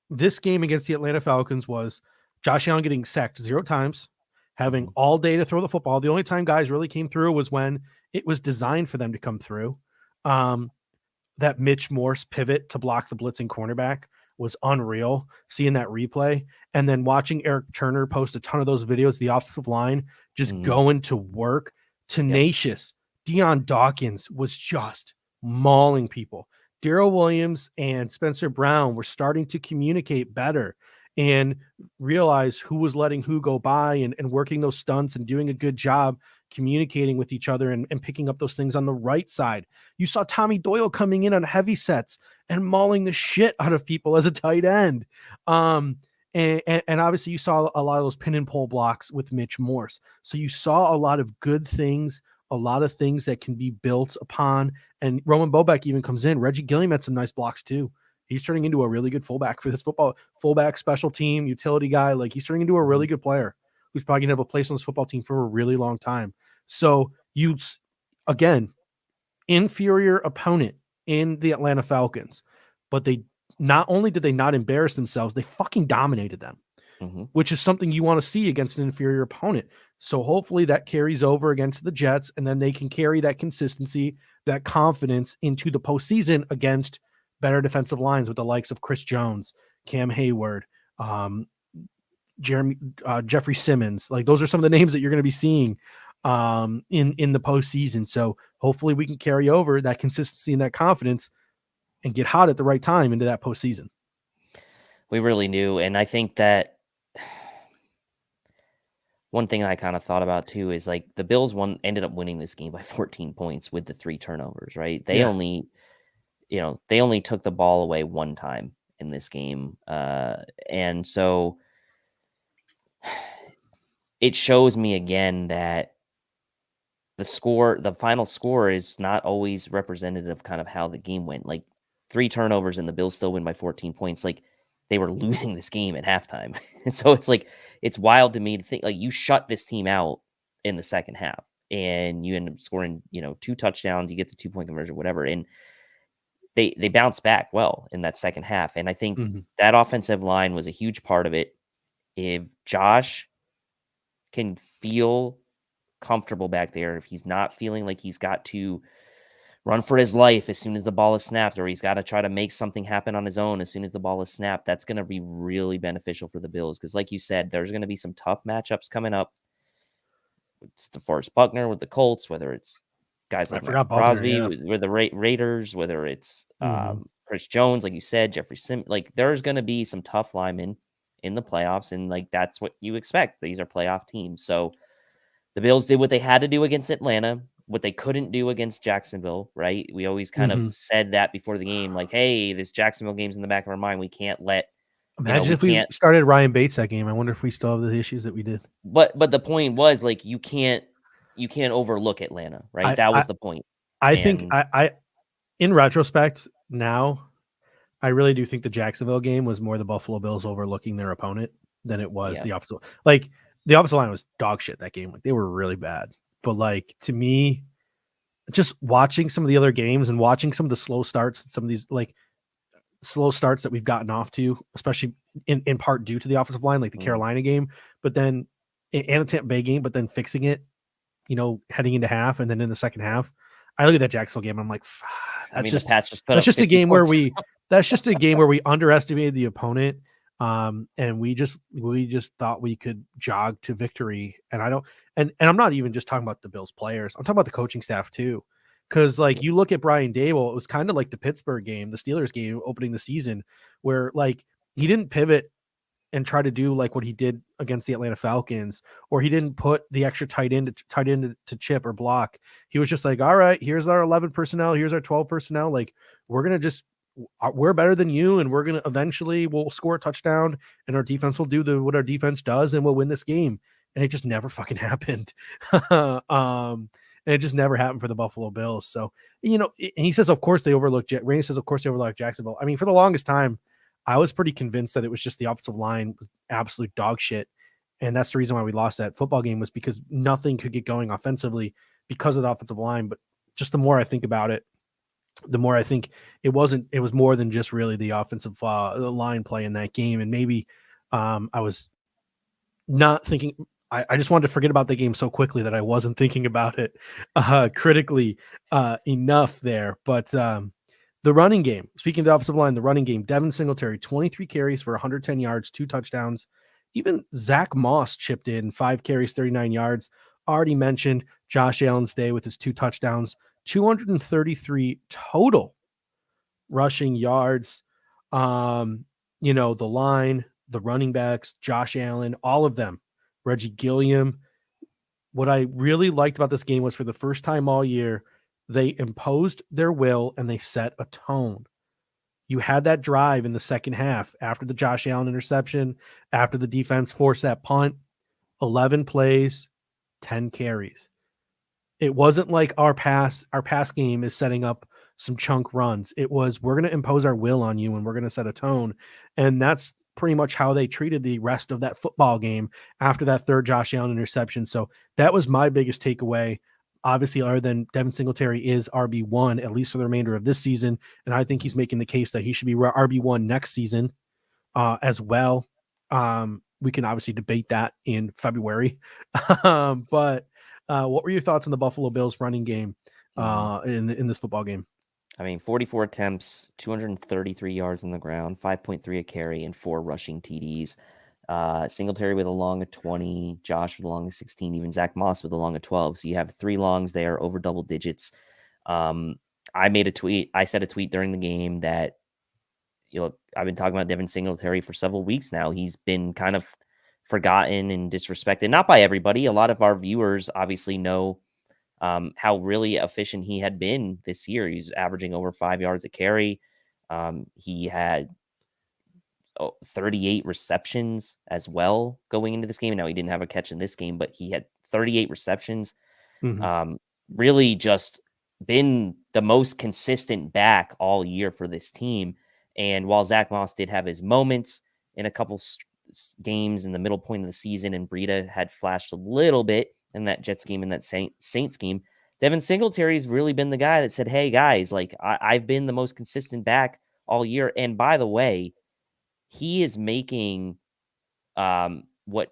this game against the Atlanta Falcons was Josh Allen getting sacked 0 times, having all day to throw the football. The only time guys really came through was when it was designed for them to come through. That Mitch Morse pivot to block the blitzing cornerback was unreal. Seeing that replay and then watching Eric Turner post a ton of those videos, the offensive line just going to work, tenacious. Yep. Deion Dawkins was just mauling people. Darrell Williams and Spencer Brown were starting to communicate better and realize who was letting who go by and working those stunts and doing a good job communicating with each other and picking up those things on the right side. You saw Tommy Doyle coming in on heavy sets and mauling the shit out of people as a tight end. And obviously you saw a lot of those pin and pull blocks with Mitch Morse. So you saw a lot of good things, a lot of things that can be built upon. And Roman Bobek even comes in. Reggie Gilliam had some nice blocks too. He's turning into a really good fullback for this fullback special team utility guy. Like he's turning into a really good player who's probably gonna have a place on this football team for a really long time. So again, inferior opponent in the Atlanta Falcons, but they not only did they not embarrass themselves, they fucking dominated them, which is something you want to see against an inferior opponent. So hopefully that carries over against the Jets, and then they can carry that consistency, that confidence into the postseason against better defensive lines with the likes of Chris Jones, Cam Hayward, Jeffrey Simmons. Like those are some of the names that you're going to be seeing in the postseason. So hopefully we can carry over that consistency and that confidence and get hot at the right time into that postseason. We really do. And I think that one thing I kind of thought about too is like the Bills ended up winning this game by 14 points with the 3 turnovers, right? They only took the ball away 1 time in this game. And so it shows me again that the final score is not always representative of kind of how the game went. Like 3 turnovers and the Bills still win by 14 points. Like they were losing this game at halftime. And so it's like, it's wild to me to think like you shut this team out in the second half and you end up scoring, 2 touchdowns, you get the 2-point conversion, whatever. And they bounced back well in that second half. And I think that offensive line was a huge part of it. If Josh can feel comfortable back there, if he's not feeling like he's got to run for his life as soon as the ball is snapped, or he's got to try to make something happen on his own as soon as the ball is snapped, that's going to be really beneficial for the Bills. Because like you said, there's going to be some tough matchups coming up. It's DeForest Buckner with the Colts, whether it's guys like Max Crosby with the Raiders, whether it's Chris Jones, like you said, Jeffrey Simmons. Like there's going to be some tough linemen in the playoffs, and like that's what you expect. These are playoff teams. So the Bills did what they had to do against Atlanta, what they couldn't do against Jacksonville, right? We always kind of said that before the game, like, hey, this Jacksonville game's in the back of our mind. We can't let Imagine if we started Ryan Bates that game. I wonder if we still have the issues that we did. But the point was like you can't overlook Atlanta, right? That was the point. I think in retrospect now, I really do think the Jacksonville game was more the Buffalo Bills overlooking their opponent than it was the offensive. Like the offensive line was dog shit that game. Like they were really bad. But like to me, just watching some of the other games and watching some of the slow starts, some of these like slow starts that we've gotten off to, especially in part due to the offensive line, like the Carolina game, but then and the Tampa Bay game, but then fixing it, heading into half and then in the second half. I look at that Jacksonville game. I'm like, that's just a game where we underestimated the opponent. And we just thought we could jog to victory. And I'm not even just talking about the Bills players. I'm talking about the coaching staff too. Cause like you look at Brian Daboll, it was kind of like the Pittsburgh game, the Steelers game opening the season where like he didn't pivot and try to do like what he did against the Atlanta Falcons, or he didn't put the extra tight end to chip or block. He was just like, all right, here's our 11 personnel, here's our 12 personnel. Like, we're better than you, and we're gonna eventually we'll score a touchdown, and our defense will do what our defense does, and we'll win this game. And it just never fucking happened. And it just never happened for the Buffalo Bills. So, and he says, of course they overlooked. Rainey says, of course they overlooked Jacksonville. I mean, for the longest time, I was pretty convinced that it was just the offensive line was absolute dog shit. And that's the reason why we lost that football game, was because nothing could get going offensively because of the offensive line. But just the more I think about it, the more I think it was more than just really the offensive line play in that game. And maybe I was not thinking. I just wanted to forget about the game so quickly that I wasn't thinking about it critically enough there. But the running game, speaking of the offensive line, the running game, Devin Singletary, 23 carries for 110 yards, 2 touchdowns. Even Zach Moss chipped in 5 carries, 39 yards. Already mentioned Josh Allen's day with his 2 touchdowns, 233 total rushing yards. The line, the running backs, Josh Allen, all of them, Reggie Gilliam. What I really liked about this game was, for the first time all year, they imposed their will and they set a tone. You had that drive in the second half after the Josh Allen interception, after the defense forced that punt, 11 plays, 10 carries. It wasn't like our pass game is setting up some chunk runs. It was, we're going to impose our will on you and we're going to set a tone. And that's pretty much how they treated the rest of that football game after that third Josh Allen interception. So that was my biggest takeaway. Obviously, other than Devin Singletary is RB1, at least for the remainder of this season. And I think he's making the case that he should be RB1 next season as well. We can obviously debate that in February. But what were your thoughts on the Buffalo Bills running game in this football game? I mean, 44 attempts, 233 yards on the ground, 5.3 a carry, and 4 rushing TDs. Singletary with a long of 20, Josh with a long of 16, even Zach Moss with a long of 12. So you have 3 longs there over double digits. I made a tweet. I said a tweet during the game that, I've been talking about Devin Singletary for several weeks now. He's been kind of forgotten and disrespected, not by everybody. A lot of our viewers obviously know how really efficient he had been this year. He's averaging over 5 yards a carry. He had 38 receptions as well going into this game. Now, he didn't have a catch in this game, but he had 38 receptions. Really just been the most consistent back all year for this team. And while Zach Moss did have his moments in a couple games in the middle point of the season, and Breida had flashed a little bit in that Jets game and that Saints game, Devin Singletary's really been the guy that said, hey, guys, like I've been the most consistent back all year. And by the way, he is making what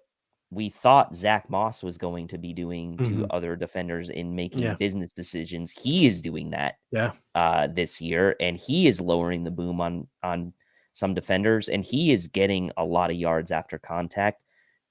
we thought Zach Moss was going to be doing to other defenders in making business decisions. He is doing that this year, and he is lowering the boom on some defenders, and he is getting a lot of yards after contact,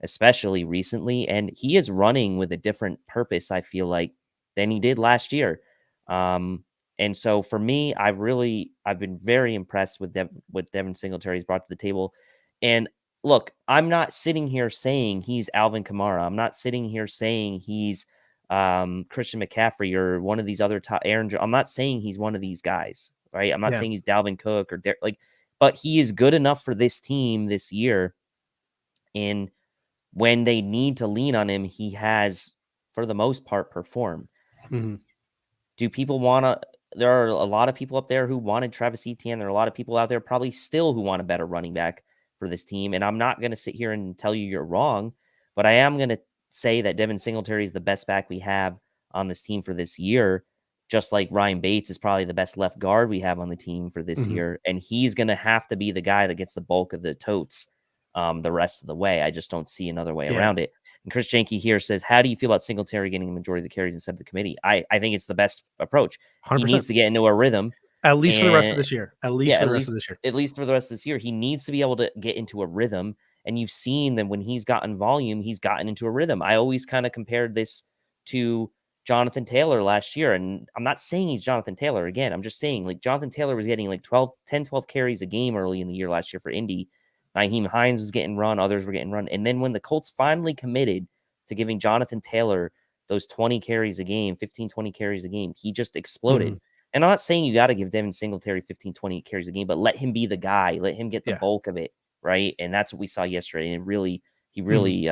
especially recently, and he is running with a different purpose, I feel like, than he did last year. And so for me, I've been very impressed with what Devin Singletary's brought to the table. And look, I'm not sitting here saying he's Alvin Kamara. I'm not sitting here saying he's Christian McCaffrey or one of these other top Aaron. I'm not saying he's one of these guys, right? I'm not saying he's Dalvin Cook or but he is good enough for this team this year. And when they need to lean on him, he has, for the most part, performed. Do people want to? There are a lot of people up there who wanted Travis Etienne. There are a lot of people out there probably still who want a better running back for this team. And I'm not going to sit here and tell you you're wrong, but I am going to say that Devin Singletary is the best back we have on this team for this year, just like Ryan Bates is probably the best left guard we have on the team for this year. And he's going to have to be the guy that gets the bulk of the totes the rest of the way. I just don't see another way around it. And Chris Janke here says, how do you feel about Singletary getting the majority of the carries instead of the committee? I think it's the best approach. 100%. He needs to get into a rhythm. At least for the rest of this year. At least for the rest of this year. He needs to be able to get into a rhythm. And you've seen that when he's gotten volume, he's gotten into a rhythm. I always kind of compared this to Jonathan Taylor last year. And I'm not saying he's Jonathan Taylor again. I'm just saying, like, Jonathan Taylor was getting like 12 carries a game early in the year last year for Indy. Nyheim Hines was getting run, others were getting run. And then when the Colts finally committed to giving Jonathan Taylor those 20 carries a game, 15, 20 carries a game, he just exploded. Mhm. And I'm not saying you got to give Devin Singletary 15, 20 carries a game, but let him be the guy. Let him get the Yeah. bulk of it, right? And that's what we saw yesterday. And he Mhm. really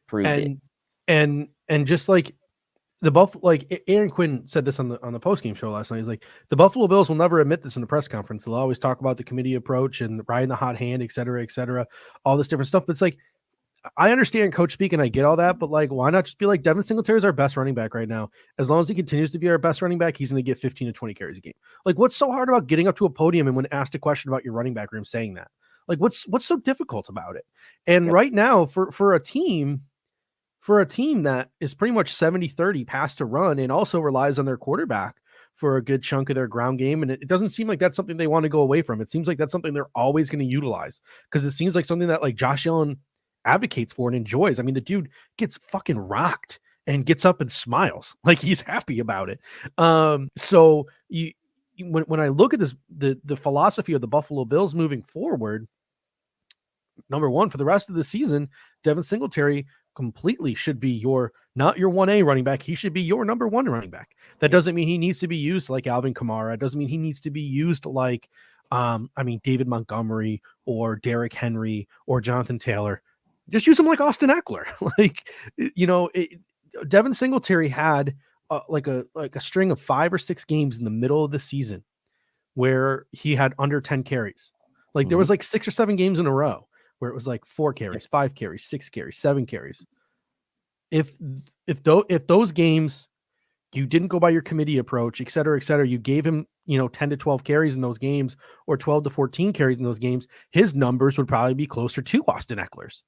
proved it. And just like the Buffalo, like Aaron Quinn said this on the post game show last night. He's like, the Buffalo Bills will never admit this in the press conference. They'll always talk about the committee approach and riding the hot hand, et cetera, all this different stuff. But it's like, I understand coach speak and I get all that, but like, why not just be like, Devin Singletary is our best running back right now. As long as he continues to be our best running back, he's going to get 15 to 20 carries a game. Like, what's so hard about getting up to a podium and when asked a question about your running back room saying that? Like, what's so difficult about it? And right now for a team that is pretty much 70-30 pass to run and also relies on their quarterback for a good chunk of their ground game. And it doesn't seem like that's something they want to go away from. It seems like that's something they're always going to utilize because it seems like something that like Josh Allen advocates for and enjoys. I mean, the dude gets fucking rocked and gets up and smiles like he's happy about it. So when I look at this, the philosophy of the Buffalo Bills moving forward, number one, for the rest of the season, Devin Singletary completely should be not your 1A running back. He should be your number one running back. That doesn't mean he needs to be used like Alvin Kamara. It doesn't mean he needs to be used like, David Montgomery or Derrick Henry or Jonathan Taylor. Just use him like Austin Eckler. Devin Singletary had like a string of 5 or 6 games in the middle of the season where he had under 10 carries. Like there was like 6 or 7 games in a row where it was like 4 carries, 5 carries, 6 carries, 7 carries. If those games you didn't go by your committee approach, et cetera, you gave him, 10 to 12 carries in those games or 12 to 14 carries in those games, his numbers would probably be closer to Austin Eckler's.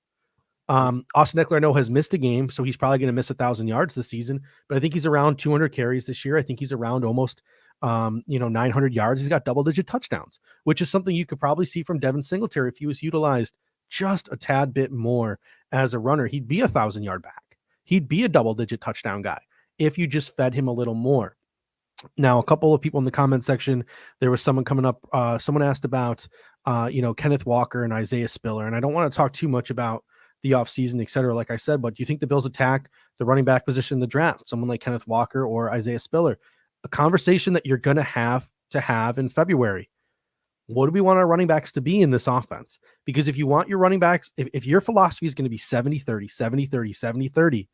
Austin Eckler, I know, has missed a game, so he's probably going to miss 1,000 yards this season, but I think he's around 200 carries this year. I think he's around almost 900 yards. He's got double-digit touchdowns, which is something you could probably see from Devin Singletary if he was utilized just a tad bit more as a runner. He'd be 1,000-yard back. He'd be a double-digit touchdown guy if you just fed him a little more. Now, a couple of people in the comment section, there was someone coming up. Someone asked about, Kenneth Walker and Isaiah Spiller, and I don't want to talk too much about the offseason, et cetera, like I said, but do you think the Bills attack the running back position in the draft? Someone like Kenneth Walker or Isaiah Spiller? A conversation that you're going to have in February. What do we want our running backs to be in this offense? Because if you want your running backs, if your philosophy is going to be 70-30, 70-30, 70-30,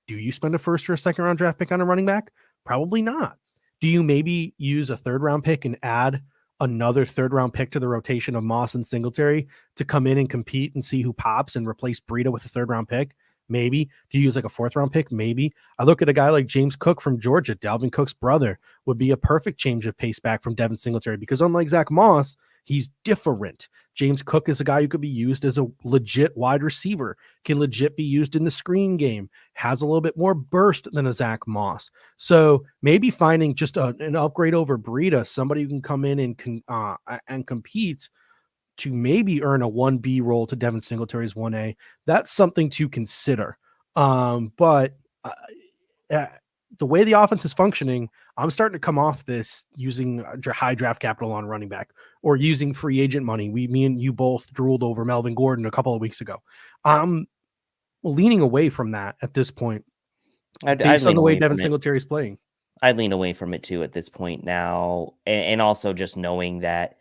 do you spend a first or a second round draft pick on a running back? Probably not. Do you maybe use a third round pick and add another third round pick to the rotation of Moss and Singletary to come in and compete and see who pops and replace Breida with a third round pick? Maybe. Do you use like a fourth round pick? Maybe. I look at a guy like James Cook from Georgia. Dalvin Cook's brother would be a perfect change of pace back from Devin Singletary because unlike Zach Moss, he's different. James Cook is a guy who could be used as a legit wide receiver, can legit be used in the screen game, has a little bit more burst than a Zach Moss. So maybe finding just an upgrade over Breida, somebody who can come in and compete to maybe earn a 1B role to Devin Singletary's 1A. That's something to consider. But the way the offense is functioning, I'm starting to come off this using high draft capital on running back or using free agent money. Me and you both drooled over Melvin Gordon a couple of weeks ago. I'm leaning away from that at this point based on the way Devin Singletary is playing. I'd lean away from it too at this point now. And also just knowing that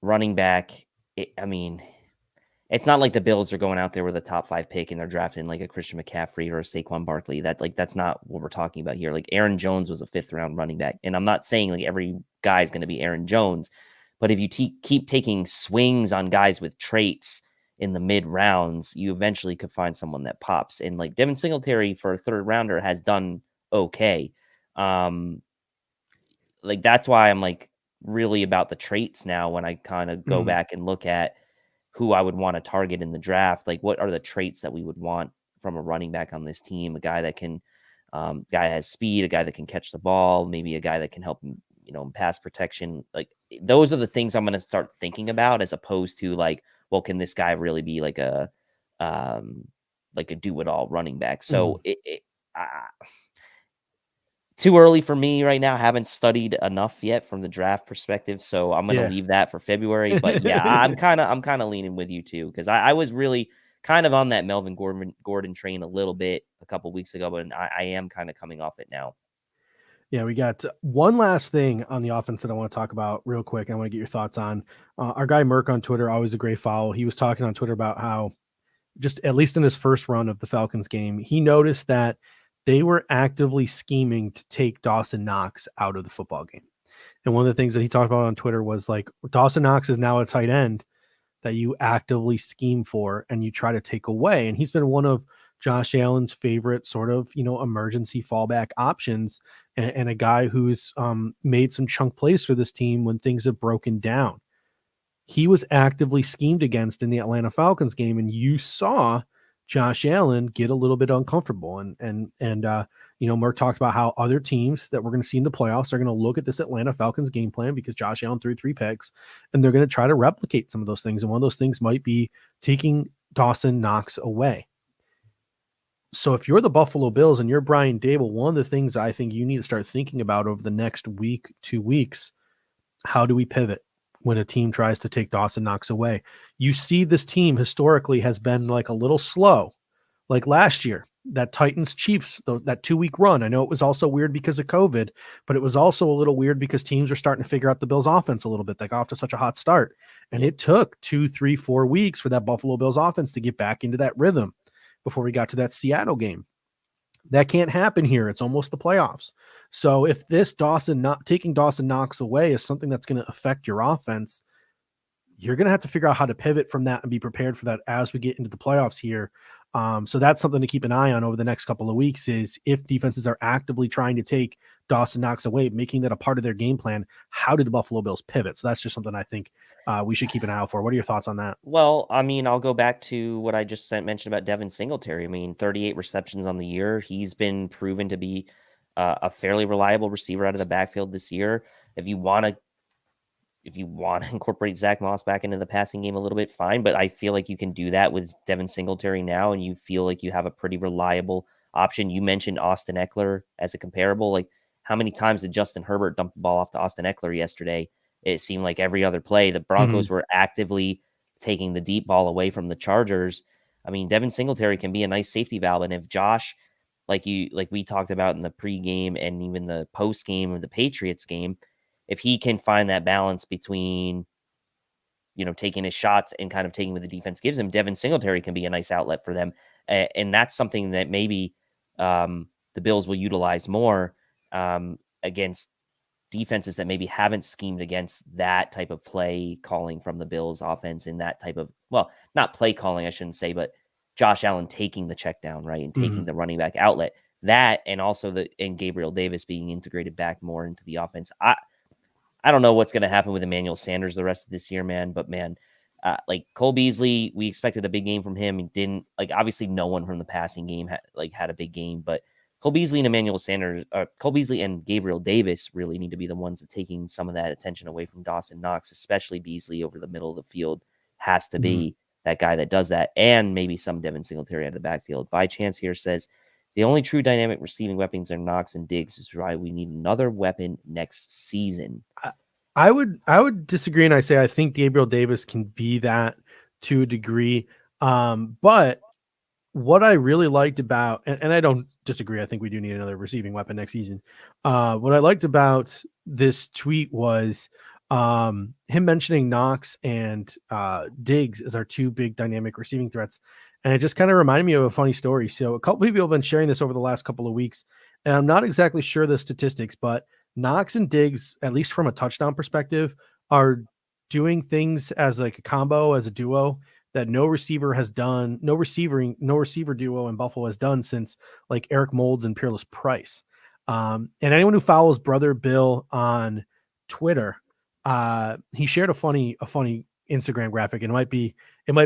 running back, it's not like the Bills are going out there with a top 5 pick and they're drafting like a Christian McCaffrey or a Saquon Barkley. That's not what we're talking about here. Like Aaron Jones was a 5th round running back. And I'm not saying like every guy is going to be Aaron Jones, but if you keep taking swings on guys with traits in the mid rounds, you eventually could find someone that pops. And like Devin Singletary for a 3rd rounder has done okay. Like that's why I'm like really about the traits now when I kind of go back and look at who I would want to target in the draft. Like what are the traits that we would want from a running back on this team? A guy that can, guy has speed, a guy that can catch the ball, maybe a guy that can help him, in pass protection. Like those are the things I'm going to start thinking about as opposed to like, well, can this guy really be like a do it all running back? So too early for me right now. Haven't studied enough yet from the draft perspective, so I'm gonna Yeah. leave that for February. But yeah, I'm kind of leaning with you too, because I was really kind of on that Melvin Gordon train a little bit a couple weeks ago, but I am kind of coming off it now. Yeah, we got one last thing on the offense that I want to talk about real quick. I want to get your thoughts on our guy Merck on Twitter. Always a great follow. He was talking on Twitter about how, just at least in his first run of the Falcons game, he noticed that they were actively scheming to take Dawson Knox out of the football game. And one of the things that he talked about on Twitter was like, Dawson Knox is now a tight end that you actively scheme for and you try to take away. And he's been one of Josh Allen's favorite sort of, emergency fallback options, and a guy who's made some chunk plays for this team when things have broken down. He was actively schemed against in the Atlanta Falcons game, and you saw Josh Allen get a little bit uncomfortable. Merck talked about how other teams that we're going to see in the playoffs are going to look at this Atlanta Falcons game plan because Josh Allen threw 3 picks, and they're going to try to replicate some of those things. And one of those things might be taking Dawson Knox away. So if you're the Buffalo Bills and you're Brian Daboll, one of the things I think you need to start thinking about over the next week, 2 weeks, how do we pivot when a team tries to take Dawson Knox away? You see this team historically has been like a little slow. Like last year, that Titans Chiefs, that 2-week run. I know it was also weird because of COVID, but it was also a little weird because teams are starting to figure out the Bills offense a little bit. They got off to such a hot start. And it took 2, 3, 4 weeks for that Buffalo Bills offense to get back into that rhythm before we got to that Seattle game. That can't happen here. It's almost the playoffs. So if this taking Dawson Knox away is something that's going to affect your offense, you're going to have to figure out how to pivot from that and be prepared for that as we get into the playoffs here. So that's something to keep an eye on over the next couple of weeks, is if defenses are actively trying to take Dawson Knox away, making that a part of their game plan, how do the Buffalo Bills pivot? So that's just something I think we should keep an eye out for. What are your thoughts on that? Well, I mean, I'll go back to what I just mentioned about Devin Singletary. I mean, 38 receptions on the year. He's been proven to be a fairly reliable receiver out of the backfield this year. If you want to incorporate Zach Moss back into the passing game a little bit, fine. But I feel like you can do that with Devin Singletary now, and you feel like you have a pretty reliable option. You mentioned Austin Eckler as a comparable. Like, how many times did Justin Herbert dump the ball off to Austin Eckler yesterday? It seemed like every other play, the Broncos were actively taking the deep ball away from the Chargers. I mean, Devin Singletary can be a nice safety valve. And if Josh, like we talked about in the pregame and even the postgame of the Patriots game, if he can find that balance between, taking his shots and kind of taking what the defense gives him, Devin Singletary can be a nice outlet for them. And that's something that maybe the Bills will utilize more against defenses that maybe haven't schemed against that type of play calling from the Bills offense, in that type of, well, not play calling, I shouldn't say, but Josh Allen taking the check down, right, and taking the running back outlet. That, and also and Gabriel Davis being integrated back more into the offense. I don't know what's going to happen with Emmanuel Sanders the rest of this year, man. But man, like Cole Beasley, we expected a big game from him. He didn't. Like, obviously, no one from the passing game had a big game. But Cole Beasley and Gabriel Davis really need to be the ones that taking some of that attention away from Dawson Knox, especially Beasley over the middle of the field has to be that guy that does that, and maybe some Devin Singletary out of the backfield. By Chance here says, the only true dynamic receiving weapons are Knox and Diggs, is why we need another weapon next season. I would disagree, and I say I think Gabriel Davis can be that to a degree. But what I really liked about, and I don't disagree, I think we do need another receiving weapon next season. What I liked about this tweet was him mentioning Knox and Diggs as our 2 big dynamic receiving threats. And it just kind of reminded me of a funny story. So a couple people have been sharing this over the last couple of weeks, and I'm not exactly sure the statistics, but Knox and Diggs, at least from a touchdown perspective, are doing things as like a combo, as a duo, that no receiver duo in Buffalo has done since like Eric Moulds and Peerless Price. And anyone who follows Brother Bill on Twitter, he shared a funny Instagram graphic, and it might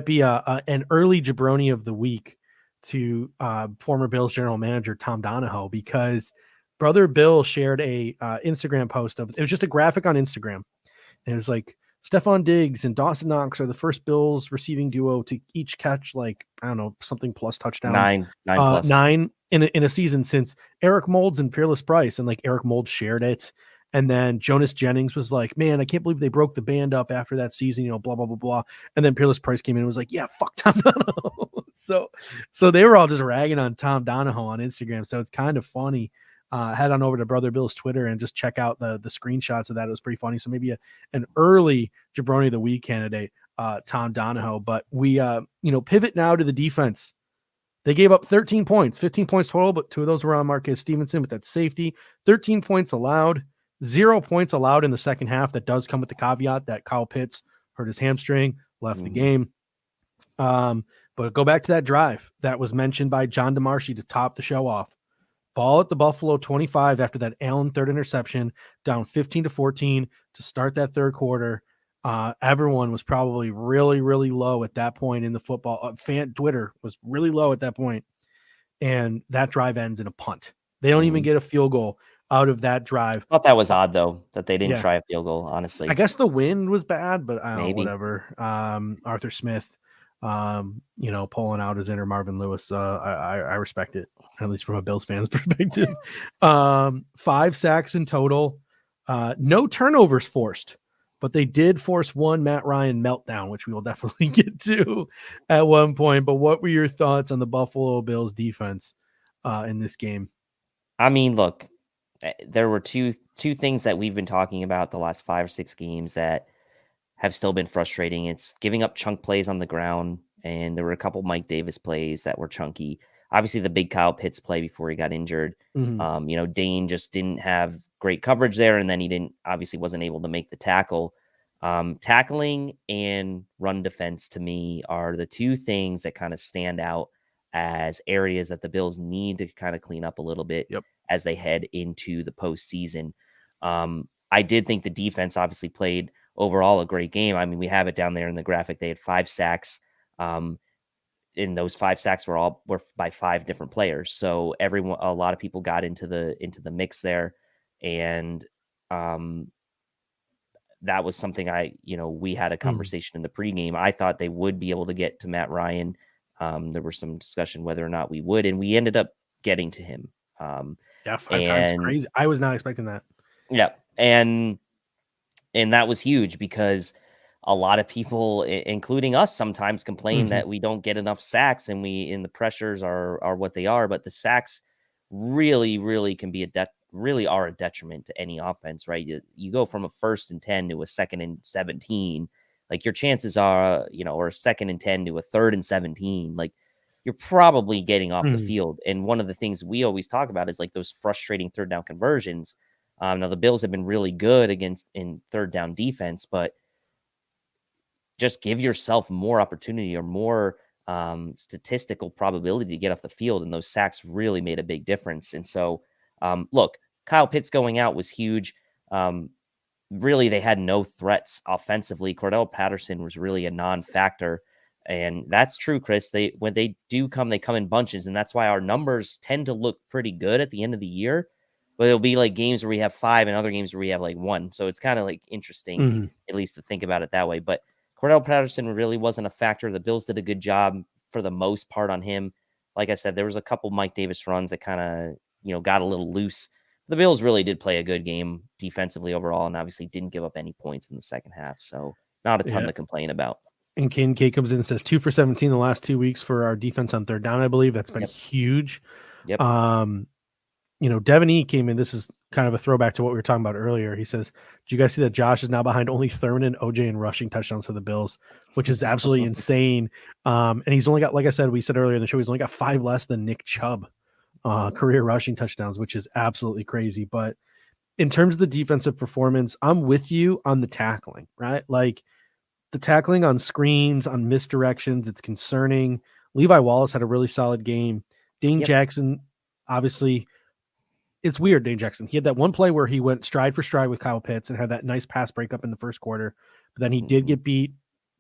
be an early jabroni of the week to former Bills general manager Tom Donahoe, because Brother Bill shared a Instagram post it was just a graphic on Instagram, and it was like, Stephon Diggs and Dawson Knox are the first Bills receiving duo to each catch, like, I don't know, something plus touchdowns. 9 plus. 9 in a season since Eric Moulds and Peerless Price, and like Eric Moulds shared it. And then Jonas Jennings was like, man, I can't believe they broke the band up after that season, you know, blah, blah, blah, blah. And then Peerless Price came in and was like, yeah, fuck Tom Donahoe. So they were all just ragging on Tom Donahoe on Instagram. So it's kind of funny. Head on over to Brother Bill's Twitter and just check out the screenshots of that. It was pretty funny. So maybe an early Jabroni of the Week candidate, Tom Donahoe. But we, pivot now to the defense. They gave up 13 points, 15 points total, but 2 of those were on Marquez Stevenson with that safety. 13 points allowed, 0 points allowed in the second half. That does come with the caveat that Kyle Pitts hurt his hamstring, left the game. But go back to that drive that was mentioned by John DeMarschi to top the show off. Ball at the Buffalo 25 after that Allen third interception, down 15-14 to start that third quarter. Everyone was probably really, really low at that point in the football. Fan Twitter was really low at that point, and that drive ends in a punt. They don't even get a field goal out of that drive. I thought that was odd, though, that they didn't try a field goal, honestly. I guess the wind was bad, but I don't know, Maybe. whatever. Arthur Smith, pulling out his inner Marvin Lewis. I respect it, at least from a Bills fan's perspective. 5 sacks in total. No turnovers forced, but they did force one Matt Ryan meltdown, which we will definitely get to at one point. But what were your thoughts on the Buffalo Bills defense in this game? I mean, look, there were two things that we've been talking about the last 5 or 6 games that have still been frustrating. It's giving up chunk plays on the ground, and there were a couple Mike Davis plays that were chunky. Obviously, the big Kyle Pitts play before he got injured. Dane just didn't have great coverage there, and then he wasn't able to make the tackle. Tackling and run defense, to me, are the 2 things that kind of stand out as areas that the Bills need to kind of clean up a little bit as they head into the postseason. I did think the defense obviously played overall a great game. I mean, we have it down there in the graphic. They had 5 sacks. And those 5 sacks were by 5 different players. So a lot of people got into the mix there. And that was something we had a conversation in the pregame. I thought they would be able to get to Matt Ryan. There was some discussion whether or not we would, and we ended up getting to him. 5 times, crazy. I was not expecting that. Yeah. And that was huge because a lot of people, including us, sometimes complain that we don't get enough sacks, and the pressures are what they are. But the sacks really, really can be a detriment to any offense, right? You go from a 1st and 10 to a 2nd and 17. Like, your chances are, or a 2nd and 10 to a 3rd and 17. Like, you're probably getting off the field. And one of the things we always talk about is like those frustrating 3rd down conversions. Now the Bills have been really good in 3rd down defense, but just give yourself more opportunity or more statistical probability to get off the field. And those sacks really made a big difference. And so, look, Kyle Pitts going out was huge. Really, they had no threats offensively. Cordell Patterson was really a non-factor. And that's true, Chris. When they do come, they come in bunches. And that's why our numbers tend to look pretty good at the end of the year. But there'll be like games where we have 5 and other games where we have like 1. So it's kind of like interesting, at least to think about it that way. But Cordell Patterson really wasn't a factor. The Bills did a good job for the most part on him. Like I said, there was a couple Mike Davis runs that kind of, got a little loose. The Bills really did play a good game defensively overall, and obviously didn't give up any points in the second half. So not a ton to complain about. And K comes in and says 2 for 17 the last 2 weeks for our defense on 3rd down. I believe that's been huge. Yep. Devin E came in. This is kind of a throwback to what we were talking about earlier. He says, "Do you guys see that Josh is now behind only Thurman and OJ in rushing touchdowns for the Bills, which is absolutely insane." And he's only got, like I said, we said earlier in the show, he's only got 5 less than Nick Chubb career rushing touchdowns, which is absolutely crazy. But in terms of the defensive performance, I'm with you on the tackling, right? Like the tackling on screens, on misdirections, it's concerning. Levi Wallace had a really solid game. Dane Jackson, obviously, it's weird, Dane Jackson. He had that one play where he went stride for stride with Kyle Pitts and had that nice pass breakup in the first quarter. But then he did get beat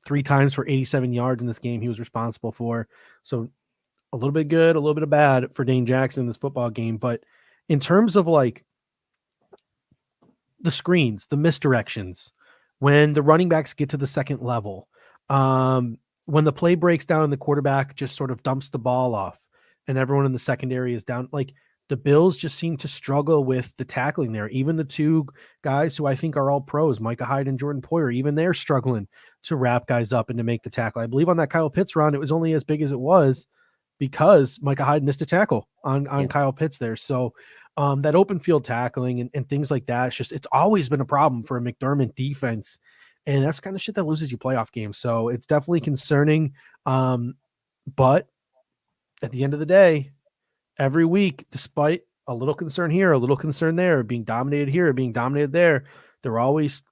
3 times for 87 yards in this game he was responsible for. So a little bit good, a little bit of bad for Dane Jackson in this football game. But in terms of like the screens, the misdirections, when the running backs get to the second level, when the play breaks down and the quarterback just sort of dumps the ball off, and everyone in the secondary is down. Like the Bills just seem to struggle with the tackling there. Even the two guys who I think are all pros, Micah Hyde and Jordan Poyer, even they're struggling to wrap guys up and to make the tackle. I believe on that Kyle Pitts run, it was only as big as it was because Micah Hyde missed a tackle on Kyle Pitts there. So that open field tackling and things like that, it's always been a problem for a McDermott defense. And that's kind of shit that loses you playoff games. So it's definitely concerning. But at the end of the day, every week, despite a little concern here, a little concern there, being dominated here, being dominated there, they always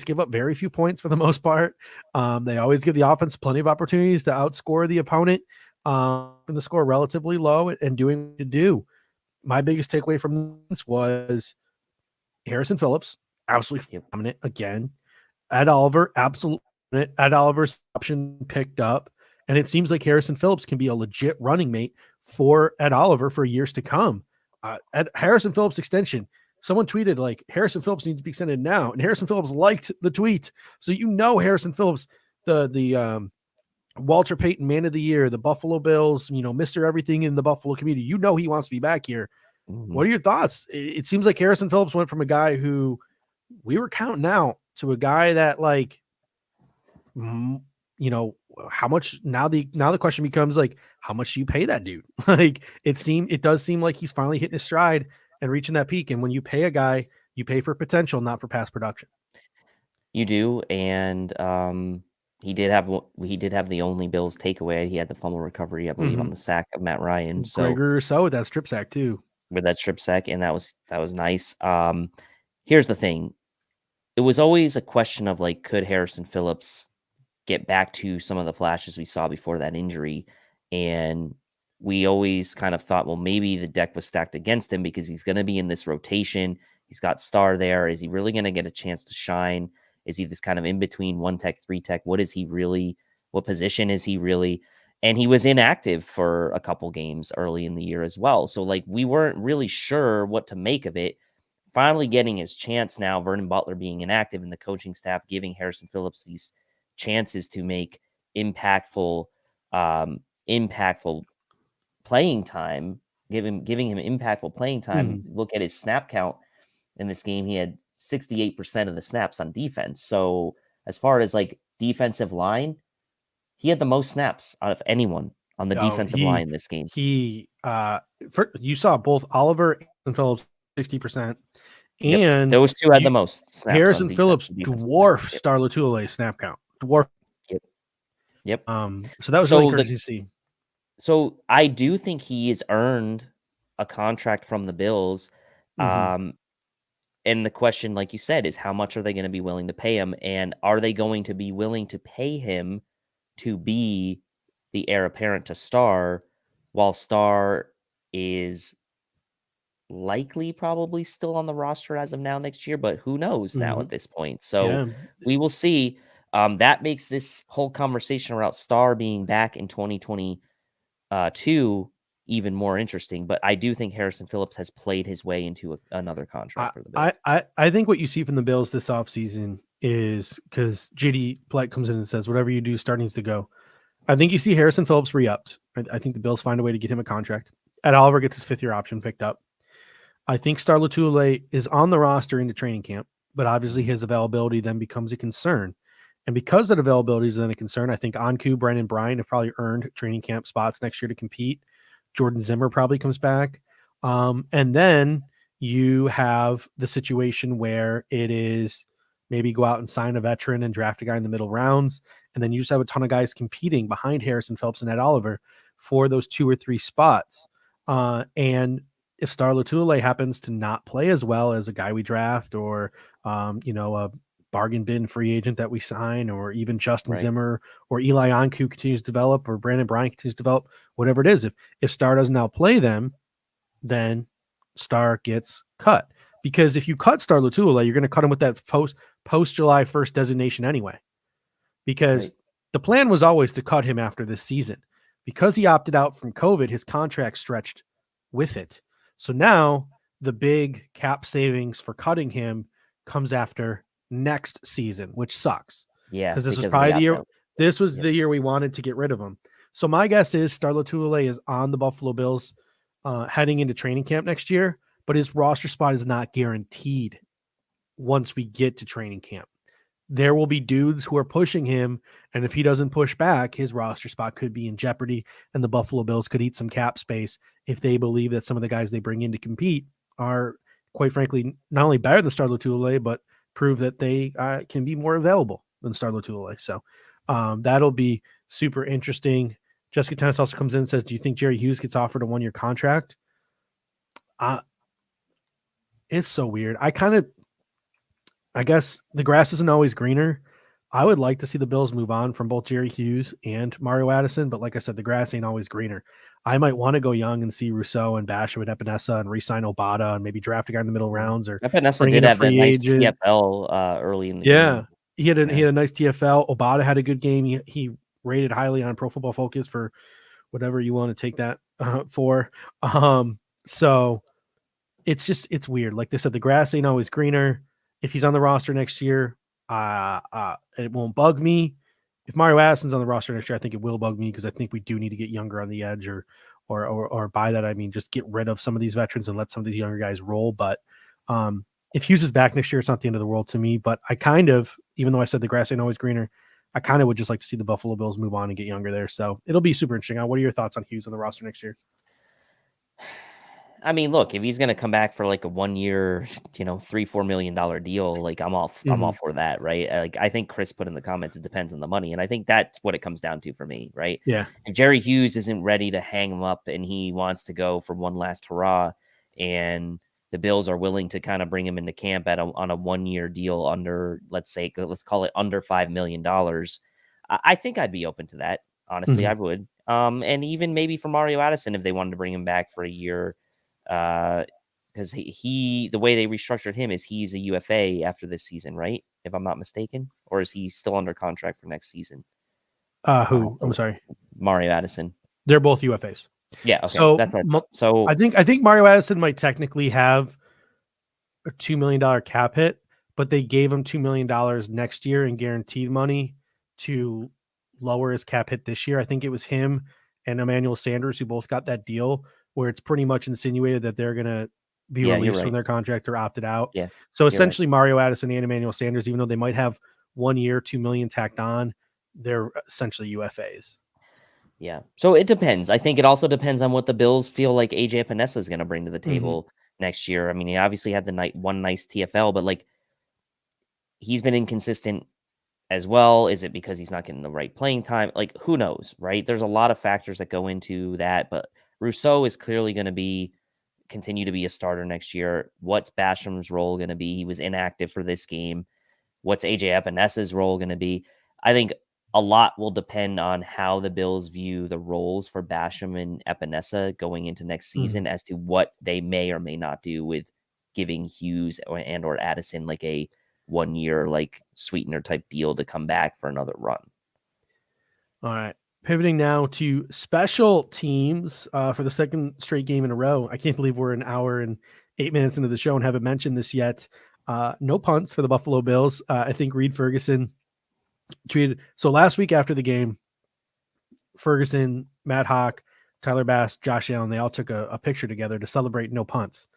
give up very few points for the most part. They always give the offense plenty of opportunities to outscore the opponent and the score relatively low and doing what to do. My biggest takeaway from this was Harrison Phillips, absolutely dominant again. Ed Oliver, absolutely dominant. Ed Oliver's option picked up, and it seems like Harrison Phillips can be a legit running mate for Ed Oliver for years to come. At Harrison Phillips extension, someone tweeted like Harrison Phillips needs to be extended now, and Harrison Phillips liked the tweet. So Harrison Phillips, the Walter Payton Man of the Year, the Buffalo Bills, Mr. Everything in the Buffalo community. He wants to be back here. Mm-hmm. What are your thoughts? It seems like Harrison Phillips went from a guy who we were counting out to a guy that how much now the question becomes like, how much do you pay that dude? Like it does seem like he's finally hitting his stride and reaching that peak. And when you pay a guy, you pay for potential, not for past production. You do. And he did have the only Bills takeaway. He had the fumble recovery, I believe, on the sack of Matt Ryan. So Gregory Rousseau with that strip sack too. With that strip sack, and that was nice. Here's the thing. It was always a question of could Harrison Phillips get back to some of the flashes we saw before that injury? And we always kind of thought, well, maybe the deck was stacked against him because he's going to be in this rotation. He's got Star there. Is he really going to get a chance to shine? Is he this kind of in between 1-tech, 3-tech? What is he really? What position is he really? And he was inactive for a couple games early in the year as well. So we weren't really sure what to make of it. Finally getting his chance now, Vernon Butler being inactive and the coaching staff giving Harrison Phillips these chances to make impactful playing time, giving him impactful playing time. Mm-hmm. Look at his snap count in this game. He had 68% of the snaps on defense. So as far as defensive line, he had the most snaps out of anyone on the defensive line in this game. You saw both Oliver and Phillips 60%. And those two had the most snaps. Harrison Phillips dwarfed Star Latuli's snap count. Yep. So that was really encouraging to see. So I do think he has earned a contract from the Bills. Mm-hmm. And the question, like you said, is how much are they going to be willing to pay him? And are they going to be willing to pay him to be the heir apparent to Star, while Star is likely probably still on the roster as of now next year, but who knows now at this point. So we will see. That makes this whole conversation about Star being back in 2022 even more interesting. But I do think Harrison Phillips has played his way into another contract for the Bills. I think what you see from the Bills this offseason is because JD Polite comes in and says, whatever you do, Star needs to go. I think you see Harrison Phillips re-upped. I think the Bills find a way to get him a contract. Ed Oliver gets his 5th-year option picked up. I think Star Latuli's is on the roster into training camp, but obviously his availability then becomes a concern. And because that availability is then a concern, I think Anku, Brandon Bryan have probably earned training camp spots next year to compete. Jordan Zimmer probably comes back. And then you have the situation where it is maybe go out and sign a veteran and draft a guy in the middle rounds. And then you just have a ton of guys competing behind Harrison Phillips and Ed Oliver for those 2 or 3 spots. And if Star Lotulelei happens to not play as well as a guy we draft or, a bargain bin free agent that we sign, or even Justin Zimmer or Eli Anku continues to develop, or Brandon Bryan continues to develop, whatever it is, if Star doesn't outplay them, then Star gets cut. Because if you cut Star Lotulelei, you're going to cut him with that post July 1st designation anyway. Because the plan was always to cut him after this season. Because he opted out from COVID, his contract stretched with it. So now the big cap savings for cutting him comes after next season, which sucks. Yeah. Because this was probably the year. This was the year we wanted to get rid of him. So my guess is Starlo Tulele is on the Buffalo Bills heading into training camp next year, but his roster spot is not guaranteed once we get to training camp. There will be dudes who are pushing him, and if he doesn't push back, his roster spot could be in jeopardy, and the Buffalo Bills could eat some cap space if they believe that some of the guys they bring in to compete are, quite frankly, not only better than Starlo Tulele, but prove that they can be more available than Starlo Tulele. So that'll be super interesting. Jessica Tennis also comes in and says, do you think Jerry Hughes gets offered a 1-year contract? It's so weird. I guess the grass isn't always greener. I would like to see the Bills move on from both Jerry Hughes and Mario Addison, but like I said, the grass ain't always greener. I might want to go young and see Rousseau and Basham and Epinesa and re-sign Obata and maybe draft a guy in the middle rounds or Epinesa bring did in a have that free nice agent. TFL early in the Yeah, game. he had a nice TFL. Obata had a good game. He rated highly on Pro Football Focus for whatever you want to take that for. So it's weird. Like they said, the grass ain't always greener. If he's on the roster next year, it won't bug me. If Mario Addison's on the roster next year, I think it will bug me because I think we do need to get younger on the edge, or by that I mean just get rid of some of these veterans and let some of these younger guys roll. But if Hughes is back next year, it's not the end of the world to me. But I kind of, even though I said the grass ain't always greener, I kind of would just like to see the Buffalo Bills move on and get younger there. So it'll be super interesting. What are your thoughts on Hughes on the roster next year? I mean, look, if he's going to come back for like a 1 year, $3-4 million deal, like I'm all for that. Right. Like I think Chris put in the comments, it depends on the money. And I think that's what it comes down to for me. Right. Yeah. If Jerry Hughes isn't ready to hang him up and he wants to go for one last hurrah and the Bills are willing to kind of bring him into camp on a 1 year deal under, let's call it under $5 million. I think I'd be open to that. Honestly, I would. And even maybe for Mario Addison, if they wanted to bring him back for a year, because the way they restructured him is he's a UFA after this season, right? If I'm not mistaken, or is he still under contract for next season? I'm sorry, Mario Addison. They're both UFAs. Yeah. Okay. So that's right. So I think Mario Addison might technically have a $2 million cap hit, but they gave him $2 million next year in guaranteed money to lower his cap hit this year. I think it was him and Emmanuel Sanders who both got that deal where it's pretty much insinuated that they're going to be released from their contract or opted out. Yeah. So essentially Mario Addison and Emmanuel Sanders, even though they might have 1 year, $2 million tacked on, they're essentially UFAs. Yeah. So it depends. I think it also depends on what the Bills feel like AJ Epinesa is going to bring to the table next year. I mean, he obviously had one nice TFL, but like he's been inconsistent as well. Is it because he's not getting the right playing time? Like, who knows, right? There's a lot of factors that go into that, but Rousseau is clearly going to continue to be a starter next year. What's Basham's role going to be? He was inactive for this game. What's AJ Epinesa's role going to be? I think a lot will depend on how the Bills view the roles for Basham and Epinesa going into next season as to what they may or may not do with giving Hughes or Addison like a 1 year like sweetener type deal to come back for another run. All right. Pivoting now to special teams for the second straight game in a row. I can't believe we're an hour and 8 minutes into the show and haven't mentioned this yet. No punts for the Buffalo Bills. I think Reed Ferguson tweeted. So last week after the game, Ferguson, Matt Hawk, Tyler Bass, Josh Allen, they all took a picture together to celebrate no punts.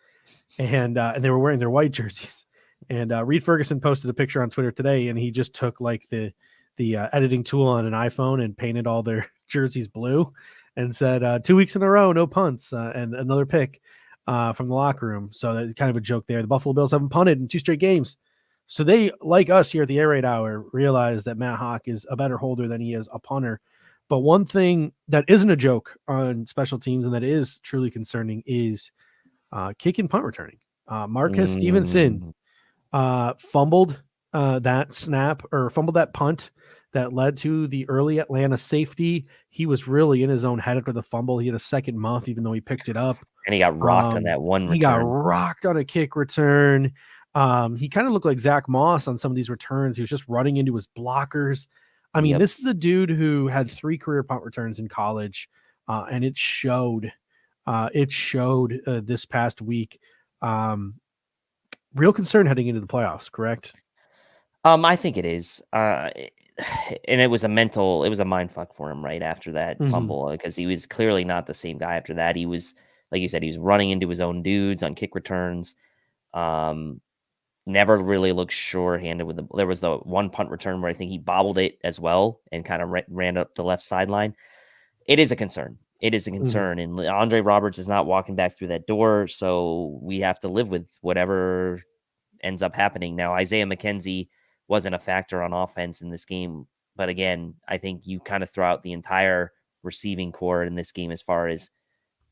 And they were wearing their white jerseys. And Reed Ferguson posted a picture on Twitter today, and he just took like the editing tool on an iPhone and painted all their jerseys blue and said 2 weeks in a row, no punts, and another pick from the locker room. So that's kind of a joke there. The Buffalo Bills haven't punted in 2 straight games. So they, like us here at the Air Raid Hour, realize that Matt Hawk is a better holder than he is a punter. But one thing that isn't a joke on special teams and that is truly concerning is kick and punt returning. Marquez Stevenson fumbled that snap or fumbled that punt that led to the early Atlanta safety. He was really in his own head after the fumble. He had a second muff, even though he picked it up. And he got rocked on that one return. He got rocked on a kick return. He kind of looked like Zach Moss on some of these returns. He was just running into his blockers. I mean, this is a dude who had 3 career punt returns in college, and it showed. This past week. Real concern heading into the playoffs, correct? I think it is. And it was a mind fuck for him right after that fumble, because he was clearly not the same guy after that. He was, like you said, he was running into his own dudes on kick returns. Never really looked sure-handed with there was the one punt return where I think he bobbled it as well and kind of ran up the left sideline. It is a concern. It is a concern. And Andre Roberts is not walking back through that door, so we have to live with whatever ends up happening. Now, Isaiah McKenzie wasn't a factor on offense in this game, but again, I think you kind of throw out the entire receiving core in this game as far as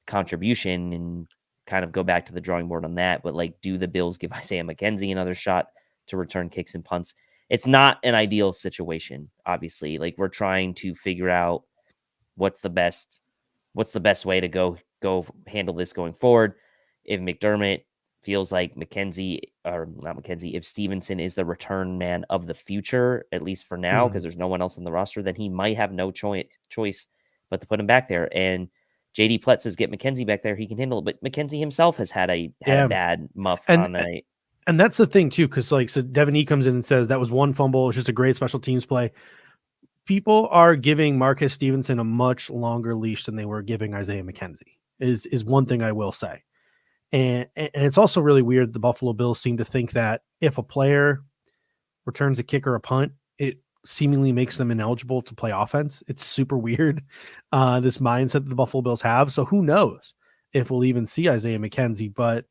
contribution and kind of go back to the drawing board on that. But like, do the Bills give Isaiah McKenzie another shot to return kicks and punts? It's not an ideal situation, obviously. Like, we're trying to figure out what's the best way to go handle this going forward. If McDermott feels like if Stevenson is the return man of the future, at least for now, because there's no one else on the roster, then he might have no choice but to put him back there. And JD Plett says, get McKenzie back there. He can handle it. But McKenzie himself has had a bad muff on the night. And that's the thing too, because so Devin E comes in and says that was one fumble. It's just a great special teams play. People are giving Marcus Stevenson a much longer leash than they were giving Isaiah McKenzie, is one thing I will say. And it's also really weird. The Buffalo Bills seem to think that if a player returns a kick or a punt, it seemingly makes them ineligible to play offense. It's super weird, this mindset that the Buffalo Bills have. So who knows if we'll even see Isaiah McKenzie. But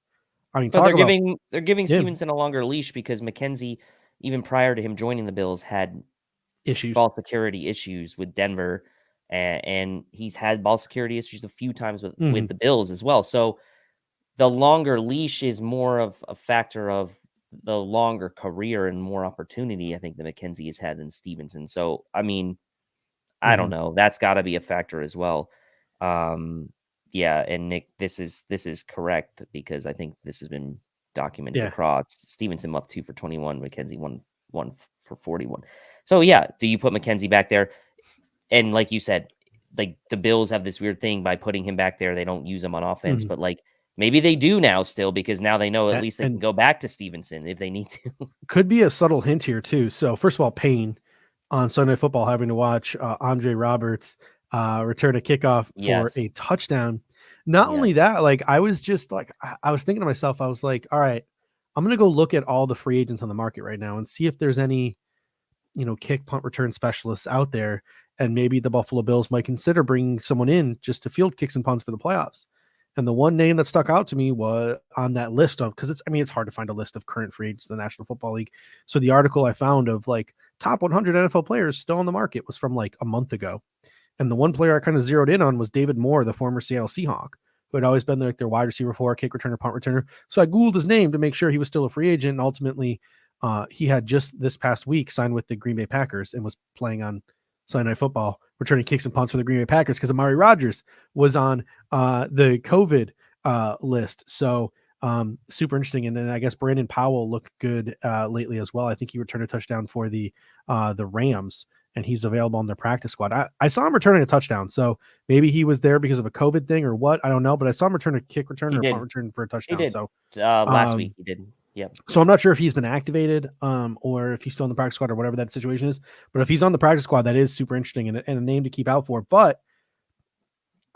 I mean, they're giving Stevenson a longer leash because McKenzie, even prior to him joining the Bills, had ball security issues with Denver, and he's had ball security issues a few times with the Bills as well. So the longer leash is more of a factor of the longer career and more opportunity, I think, that McKenzie has had than Stevenson. So, I mean, I don't know. That's got to be a factor as well. Yeah, and Nick, this is correct, because I think this has been documented across. Stevenson muffed 2 for 21, McKenzie 1 for 41. So yeah, do you put McKenzie back there? And like you said, like, the Bills have this weird thing by putting him back there. They don't use him on offense, but like, maybe they do now still, because now they know at least they can go back to Stevenson if they need to. Could be a subtle hint here too. So first of all, Payne on Sunday Football having to watch Andre Roberts return a kickoff for a touchdown. Not only that, like, I was just like, I was thinking to myself, I was like, all right, I'm going to go look at all the free agents on the market right now and see if there's any, kick punt return specialists out there. And maybe the Buffalo Bills might consider bringing someone in just to field kicks and punts for the playoffs. And the one name that stuck out to me was on that list of, because it's hard to find a list of current free agents in the National Football League. So the article I found of like top 100 NFL players still on the market was from like a month ago. And the one player I kind of zeroed in on was David Moore, the former Seattle Seahawk, who had always been like their wide receiver for kick returner, punt returner. So I Googled his name to make sure he was still a free agent. And ultimately, he had just this past week signed with the Green Bay Packers and was playing on Sunday Night Football, returning kicks and punts for the Green Bay Packers, because Amari Rodgers was on the COVID list. So super interesting. And then I guess Brandon Powell looked good lately as well. I think he returned a touchdown for the Rams, and he's available on their practice squad. I saw him returning a touchdown, so maybe he was there because of a COVID thing or what. I don't know, but I saw him return a kick return or a punt return for a touchdown. He did. So last week he did. Yeah. So I'm not sure if he's been activated or if he's still in the practice squad or whatever that situation is. But if he's on the practice squad, that is super interesting and a name to keep out for. But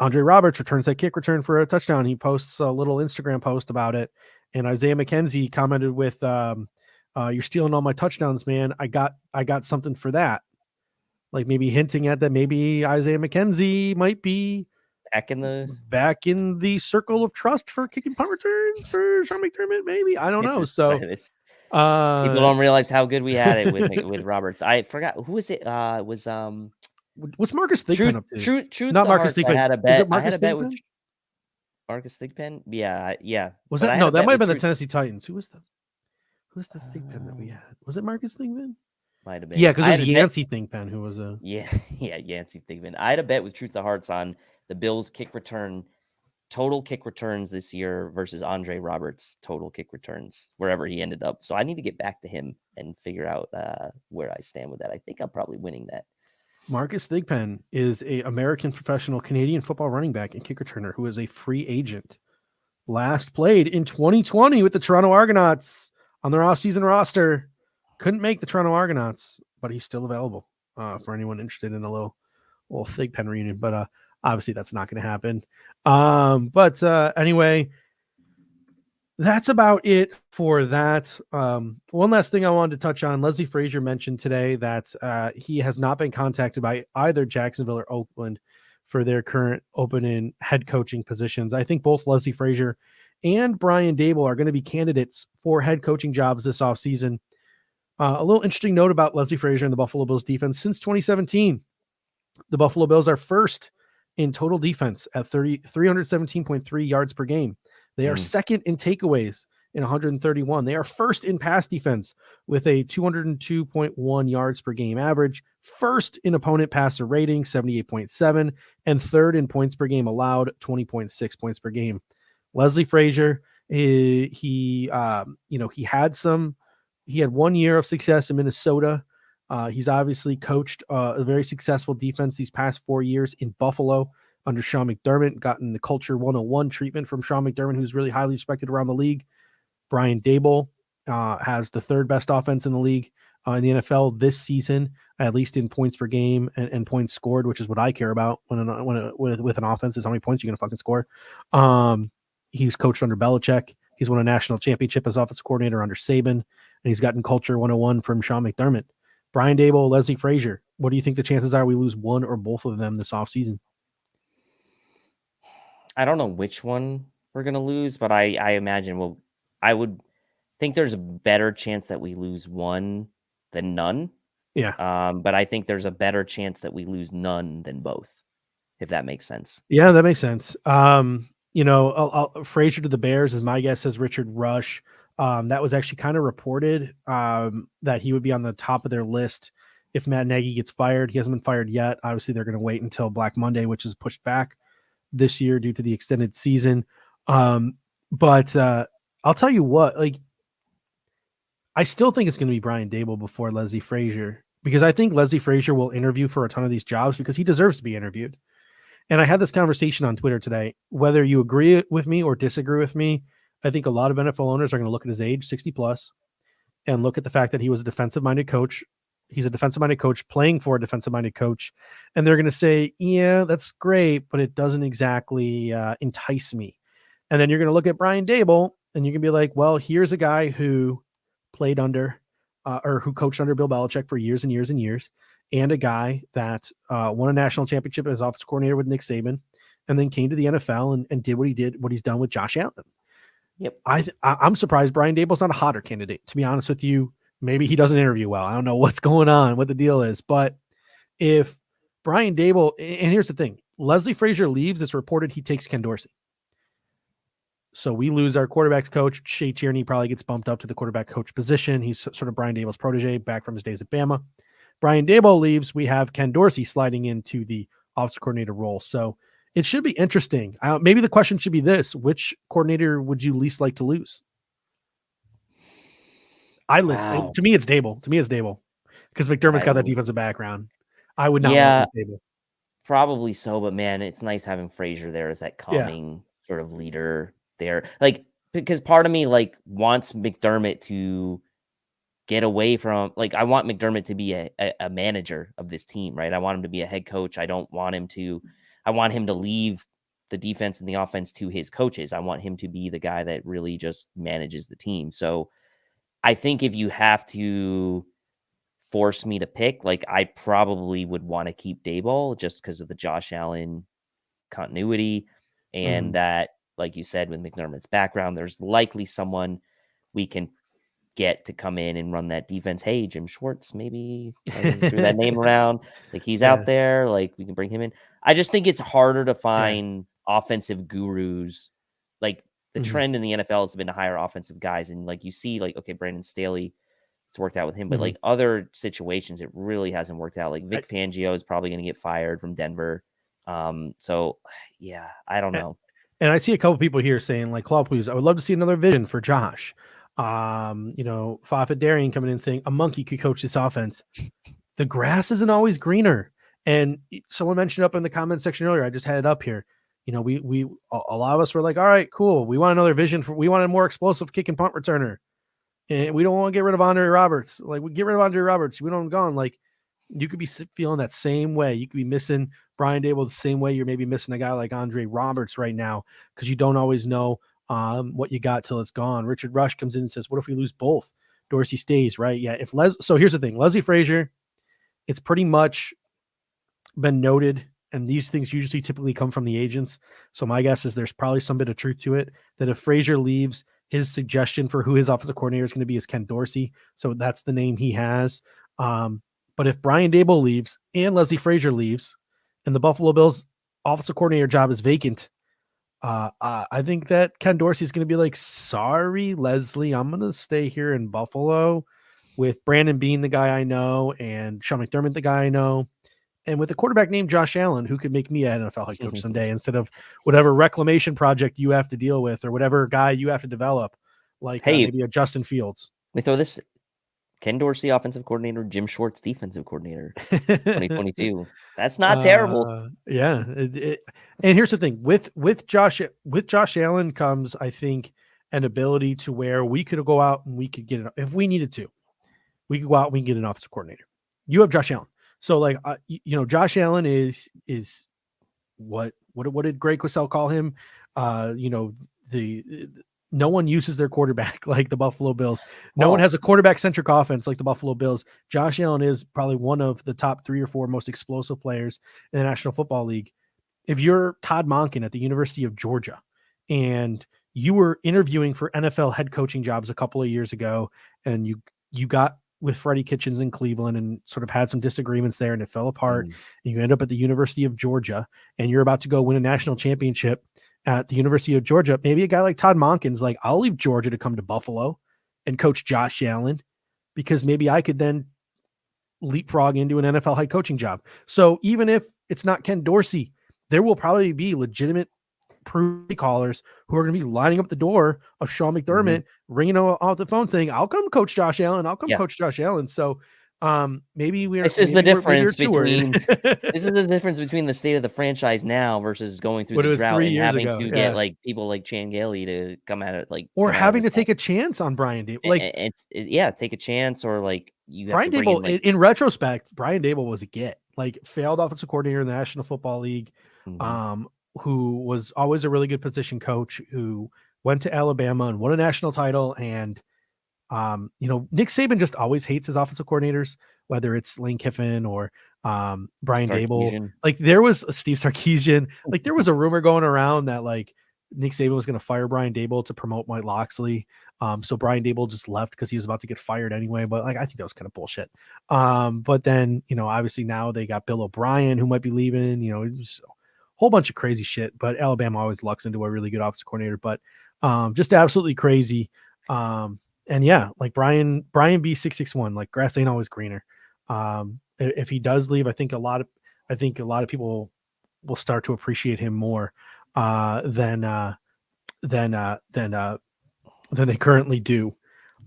Andre Roberts returns that kick return for a touchdown. He posts a little Instagram post about it. And Isaiah McKenzie commented with, you're stealing all my touchdowns, man. I got something for that. Like maybe hinting at that maybe Isaiah McKenzie might be back in the circle of trust for kicking punt returns for Sean McDermott. Maybe, I don't know. So people don't realize how good we had it with Roberts. I forgot who was it. Was what's Marcus Thigpen up to? Truth not Marcus Thigpen. I had a bet. Is it Marcus Thigpen? With Marcus Thigpen. Yeah. Was that no? That might have been the Tennessee Titans. Who's the Thigpen that we had? Was it Marcus Thigpen? Might have been. Yeah, because it was Yancey Thigpen who was a Yancey Thigpen. I had a bet with Truth of Hearts on the Bills total kick returns this year versus Andre Roberts total kick returns wherever he ended up. So I need to get back to him and figure out where I stand with that. I think I'm probably winning that. Marcus Thigpen is a American professional Canadian football running back and kick returner who is a free agent. Last played in 2020 with the Toronto Argonauts on their offseason roster. Couldn't make the Toronto Argonauts, but he's still available for anyone interested in a little Thigpen reunion. But obviously that's not going to happen. But anyway, that's about it for that. One last thing I wanted to touch on. Lesley Fraser mentioned today that he has not been contacted by either Jacksonville or Oakland for their current open and head coaching positions. I think both Lesley Fraser and Brian Daboll are going to be candidates for head coaching jobs this offseason. A little interesting note about Lesley Fraser and the Buffalo Bills defense. Since 2017, the Buffalo Bills are first in total defense at 317.3 yards per game. They are second in takeaways in 131. They are first in pass defense with a 202.1 yards per game average, first in opponent passer rating, 78.7, and third in points per game allowed, 20.6 points per game. Lesley Fraser, he had 1 year of success in Minnesota. He's obviously coached a very successful defense these past 4 years in Buffalo under Sean McDermott, gotten the culture 101 treatment from Sean McDermott, who's really highly respected around the league. Brian Daboll has the third best offense in the league in the NFL this season, at least in points per game and points scored, which is what I care about with an offense is how many points you're going to fucking score. He's coached under Belichick. He's won a national championship as offensive coordinator under Saban, and he's gotten culture 101 from Sean McDermott. Brian Daboll, Lesley Fraser, what do you think the chances are we lose one or both of them this offseason? I don't know which one we're going to lose, but I imagine I would think there's a better chance that we lose one than none. Yeah. But I think there's a better chance that we lose none than both, if that makes sense. Yeah, that makes sense. Fraser to the Bears is my guess, says Richard Rush. That was actually kind of reported that he would be on the top of their list if Matt Nagy gets fired. He hasn't been fired yet. Obviously, they're going to wait until Black Monday, which is pushed back this year due to the extended season. But I'll tell you what, I still think it's going to be Brian Daboll before Lesley Fraser, because I think Lesley Fraser will interview for a ton of these jobs because he deserves to be interviewed. And I had this conversation on Twitter today, whether you agree with me or disagree with me. I think a lot of NFL owners are going to look at his age, 60 plus, and look at the fact that he was a defensive-minded coach. He's a defensive-minded coach playing for a defensive-minded coach. And they're going to say, yeah, that's great, but it doesn't exactly entice me. And then you're going to look at Brian Daboll and you can be like, well, here's a guy who played under or who coached under Bill Belichick for years and years and years, and a guy that won a national championship as offensive coordinator with Nick Saban, and then came to the NFL and did what he's done with Josh Allen. Yep. I'm surprised Brian Daboll's not a hotter candidate, to be honest with you. Maybe he doesn't interview well. I don't know what's going on, what the deal is. But if Brian Daboll, and here's the thing, Lesley Fraser leaves, it's reported he takes Ken Dorsey. So we lose our quarterback's coach. Shea Tierney probably gets bumped up to the quarterback coach position. He's sort of Brian Daboll's protege back from his days at Bama. Brian Daboll leaves. We have Ken Dorsey sliding into the offensive coordinator role. So it should be interesting. Maybe the question should be this: which coordinator would you least like to lose? To me, it's Daboll. Because McDermott's got that defensive background. I would not want to lose Daboll. Probably so, but man, it's nice having Fraser there as that calming sort of leader there. Because part of me wants McDermott to get away from I want McDermott to be a manager of this team, right? I want him to be a head coach. I want him to leave the defense and the offense to his coaches. I want him to be the guy that really just manages the team. So I think if you have to force me to pick, I probably would want to keep Daboll just because of the Josh Allen continuity and that, like you said, with McDermott's background, there's likely someone we can get to come in and run that defense. Hey, Jim Schwartz, maybe threw that name around. He's out there. We can bring him in. I just think it's harder to find offensive gurus. The trend in the NFL has been to hire offensive guys. And you see, okay, Brandon Staley, it's worked out with him. But other situations, it really hasn't worked out. Vic Fangio is probably going to get fired from Denver. So, yeah, I don't know. And I see a couple people here saying, Claude, please, I would love to see another vision for Josh. Fafet Darian coming in saying a monkey could coach this offense. The grass isn't always greener. And someone mentioned up in the comment section earlier, I just had it up here. A lot of us were like, all right, cool. We want another vision we want a more explosive kick and punt returner. And we don't want to get rid of Andre Roberts. Like, we get rid of Andre Roberts. We don't want him gone. Like, you could be feeling that same way. You could be missing Brian Dable the same way you're maybe missing a guy like Andre Roberts right now, because you don't always know what you got till it's gone. Richard Rush comes in and says, what if we lose both? Dorsey stays, right? Yeah. So here's the thing. Lesley Fraser, it's pretty much been noted, and these things usually typically come from the agents. So my guess is there's probably some bit of truth to it, that if Fraser leaves, his suggestion for who his offensive coordinator is going to be is Ken Dorsey. So that's the name he has. But if Brian Dable leaves and Lesley Fraser leaves and the Buffalo Bills offensive coordinator job is vacant, I think that Ken Dorsey is going to be like, sorry, Lesley, I'm going to stay here in Buffalo with Brandon Beane, the guy I know, and Sean McDermott, the guy I know, and with a quarterback named Josh Allen, who could make me an NFL head coach someday instead of whatever reclamation project you have to deal with or whatever guy you have to develop, like maybe a Justin Fields. We throw this Ken Dorsey offensive coordinator, Jim Schwartz defensive coordinator, 2022. That's not terrible. Yeah. And here's the thing, with Josh Allen comes, I think, an ability to where we could go out and we could get it if we needed to. We could go out and we can get an offensive coordinator. You have Josh Allen. So like, Josh Allen is what did Greg Cosell call him? No one uses their quarterback like the Buffalo Bills. No one has a quarterback centric offense like the Buffalo Bills. Josh Allen is probably one of the top 3 or 4 most explosive players in the National Football League. If you're Todd Monken at the University of Georgia and you were interviewing for NFL head coaching jobs a couple of years ago, and you got with Freddie Kitchens in Cleveland and sort of had some disagreements there and it fell apart, and you end up at the University of Georgia and you're about to go win a national championship at the University of Georgia, maybe a guy like Todd Monken's like, I'll leave Georgia to come to Buffalo and coach Josh Allen because maybe I could then leapfrog into an NFL head coaching job. So even if it's not Ken Dorsey, there will probably be legitimate pre-callers who are going to be lining up the door of Sean McDermott, ringing off the phone saying, I'll come coach Josh Allen. I'll come coach Josh Allen. So maybe this is the difference between the state of the franchise now versus going through the drought and having to get like people like Chan Gailey to come at it, like, or having to take a chance on Brian Dable, like take a chance, or like you have Brian Dable. In retrospect, Brian Dable was a get, like, failed offensive coordinator in the National Football League, who was always a really good position coach, who went to Alabama and won a national title. And Nick Saban just always hates his offensive coordinators, whether it's Lane Kiffin or Brian Dable. Like, there was Steve Sarkisian. Like, there was a rumor going around that like Nick Saban was going to fire Brian Dable to promote Mike Locksley. So Brian Dable just left because he was about to get fired anyway. But like, I think that was kind of bullshit. But then, obviously now they got Bill O'Brien, who might be leaving, just a whole bunch of crazy shit. But Alabama always lucks into a really good offensive coordinator, but just absolutely crazy. And yeah, like Brian B661, like, grass ain't always greener. If he does leave, I think a lot of people will start to appreciate him more than they currently do.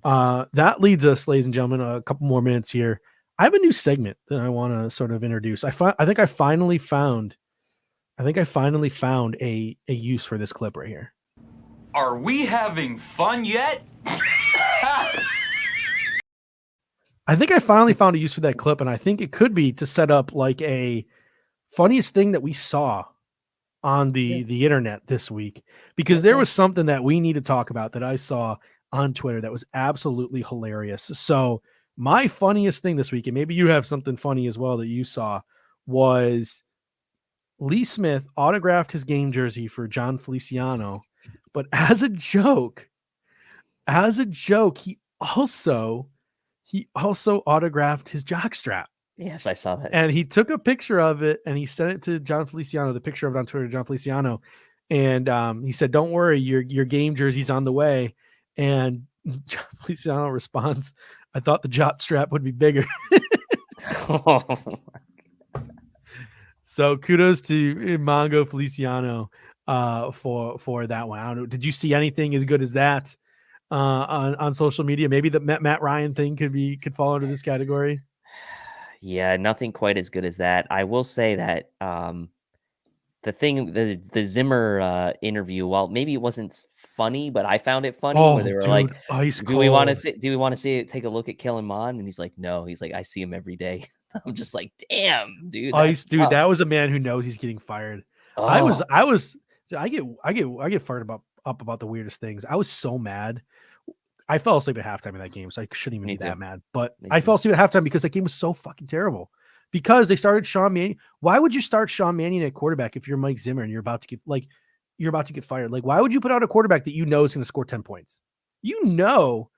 That leads us, ladies and gentlemen, a couple more minutes here. I have a new segment that I want to sort of introduce. I think I finally found a use for this clip right here. Are we having fun yet? I think I finally found a use for that clip, and I think it could be to set up like a funniest thing that we saw on the internet this week, because there was something that we need to talk about that I saw on Twitter that was absolutely hilarious. So my funniest thing this week, and maybe you have something funny as well that you saw, was Lee Smith autographed his game jersey for John Feliciano, but as a joke, he also autographed his jockstrap. Yes, I saw that. And he took a picture of it and he sent it to John Feliciano, the picture of it on Twitter, John Feliciano. And he said, don't worry, your game jersey's on the way. And John Feliciano responds, I thought the jockstrap would be bigger. So kudos to Mongo Feliciano for that one. I don't know. Did you see anything as good as that on social media? Maybe the Matt Ryan thing could fall into this category. Yeah, nothing quite as good as that. I will say that the Zimmer interview, well, maybe it wasn't funny, but I found it funny where Oh, they were dude, like, ice do we want to cold. take a look at Kellen Mond? And he's like, no, he's like, I see him every day. I'm just like, damn, dude, that's Ice, dude, tough. that was a man who knows he's getting fired. Oh, I get fired up about the weirdest things. I was so mad. I fell asleep at halftime in that game, so I shouldn't even me be too. that mad. But Me I too. fell asleep at halftime because that game was so fucking terrible. Because they started Sean Mannion. Why would you start Sean Mannion at quarterback if you're Mike Zimmer and you're about to get fired? Like, why would you put out a quarterback that you know is going to score 10 points? You know,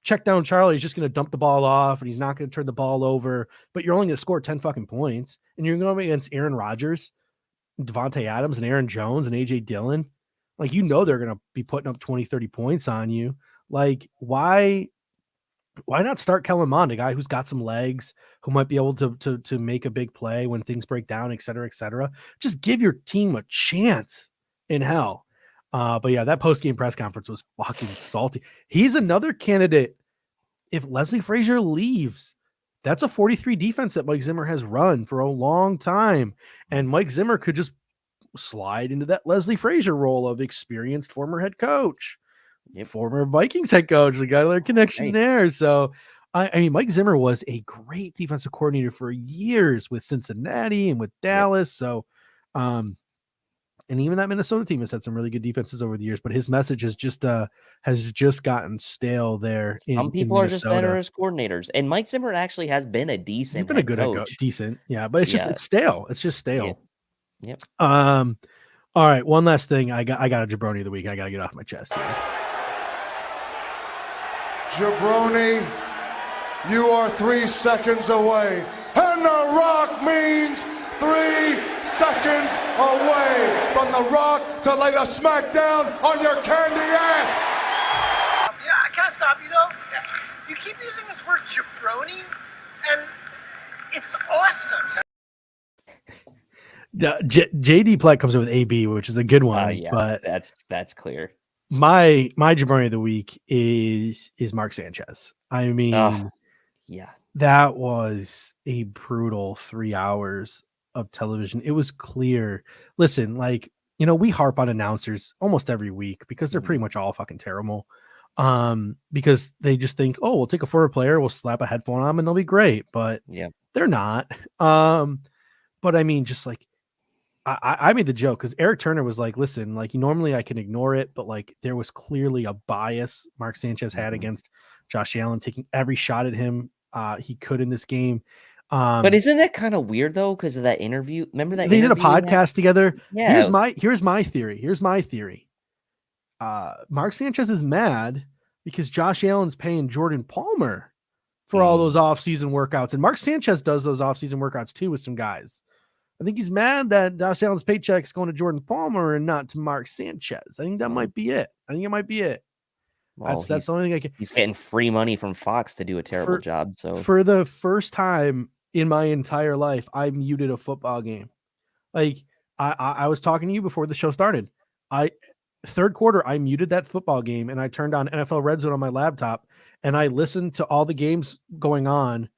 check down Charlie is just going to dump the ball off and he's not going to turn the ball over, but you're only going to score 10 fucking points. And you're going against Aaron Rodgers, Devontae Adams, and Aaron Jones and AJ Dillon. Like, you know, they're going to be putting up 20, 30 points on you. Like, why not start Kellen Mond, a guy who's got some legs, who might be able to make a big play when things break down, et cetera, et cetera. Just give your team a chance in hell. But yeah, that post-game press conference was fucking salty. He's another candidate. If Lesley Fraser leaves, that's a 43 defense that Mike Zimmer has run for a long time. And Mike Zimmer could just slide into that Lesley Fraser role of experienced former head coach. Yep. Former Vikings head coach. We got another connection Right. there. So, I mean, Mike Zimmer was a great defensive coordinator for years with Cincinnati and with Dallas. So, and even that Minnesota team has had some really good defenses over the years. But his message has just gotten stale there in Some people are just better Minnesota. as coordinators, and Mike Zimmer actually has been a He's decent been a head good coach. decent, yeah. But it's just Yeah. it's stale. It's just Yeah. stale. Yep. All right, one last thing. I got a jabroni of the week. I got to get off my chest here. Jabroni, you are 3 seconds away. And The Rock means 3 seconds away from The Rock to lay the smackdown on your candy ass. Yeah, I can't stop you though. You keep using this word jabroni, and it's awesome. JD Pleck comes in with AB, which is a good one. Yeah, but that's clear. My jabroni of the week is Mark Sanchez. I mean, yeah, that was a brutal 3 hours of television. It was clear. Listen, like, you know, we harp on announcers almost every week because they're pretty much all fucking terrible. Because they just think, oh, we'll take a forward player, we'll slap a headphone on them and they'll be great. But yeah, they're not. But I mean, just like, I made the joke because Eric Turner was like, listen, like normally I can ignore it, but like there was clearly a bias Mark Sanchez had against Josh Allen, taking every shot at him he could in this game. But isn't that kind of weird though? Because of that interview. Remember that they did a interview podcast together. Yeah. Here's my theory. Mark Sanchez is mad because Josh Allen's paying Jordan Palmer for all those off-season workouts. And Mark Sanchez does those off-season workouts too with some guys. I think he's mad that Josh Allen's paycheck is going to Jordan Palmer and not to Mark Sanchez. I think that might be it. Well, That's the only thing I can. He's getting free money from Fox to do a terrible job. So for the first time in my entire life, I muted a football game. Like I was talking to you before the show started. Third quarter, I muted that football game and I turned on NFL Red Zone on my laptop and I listened to all the games going on,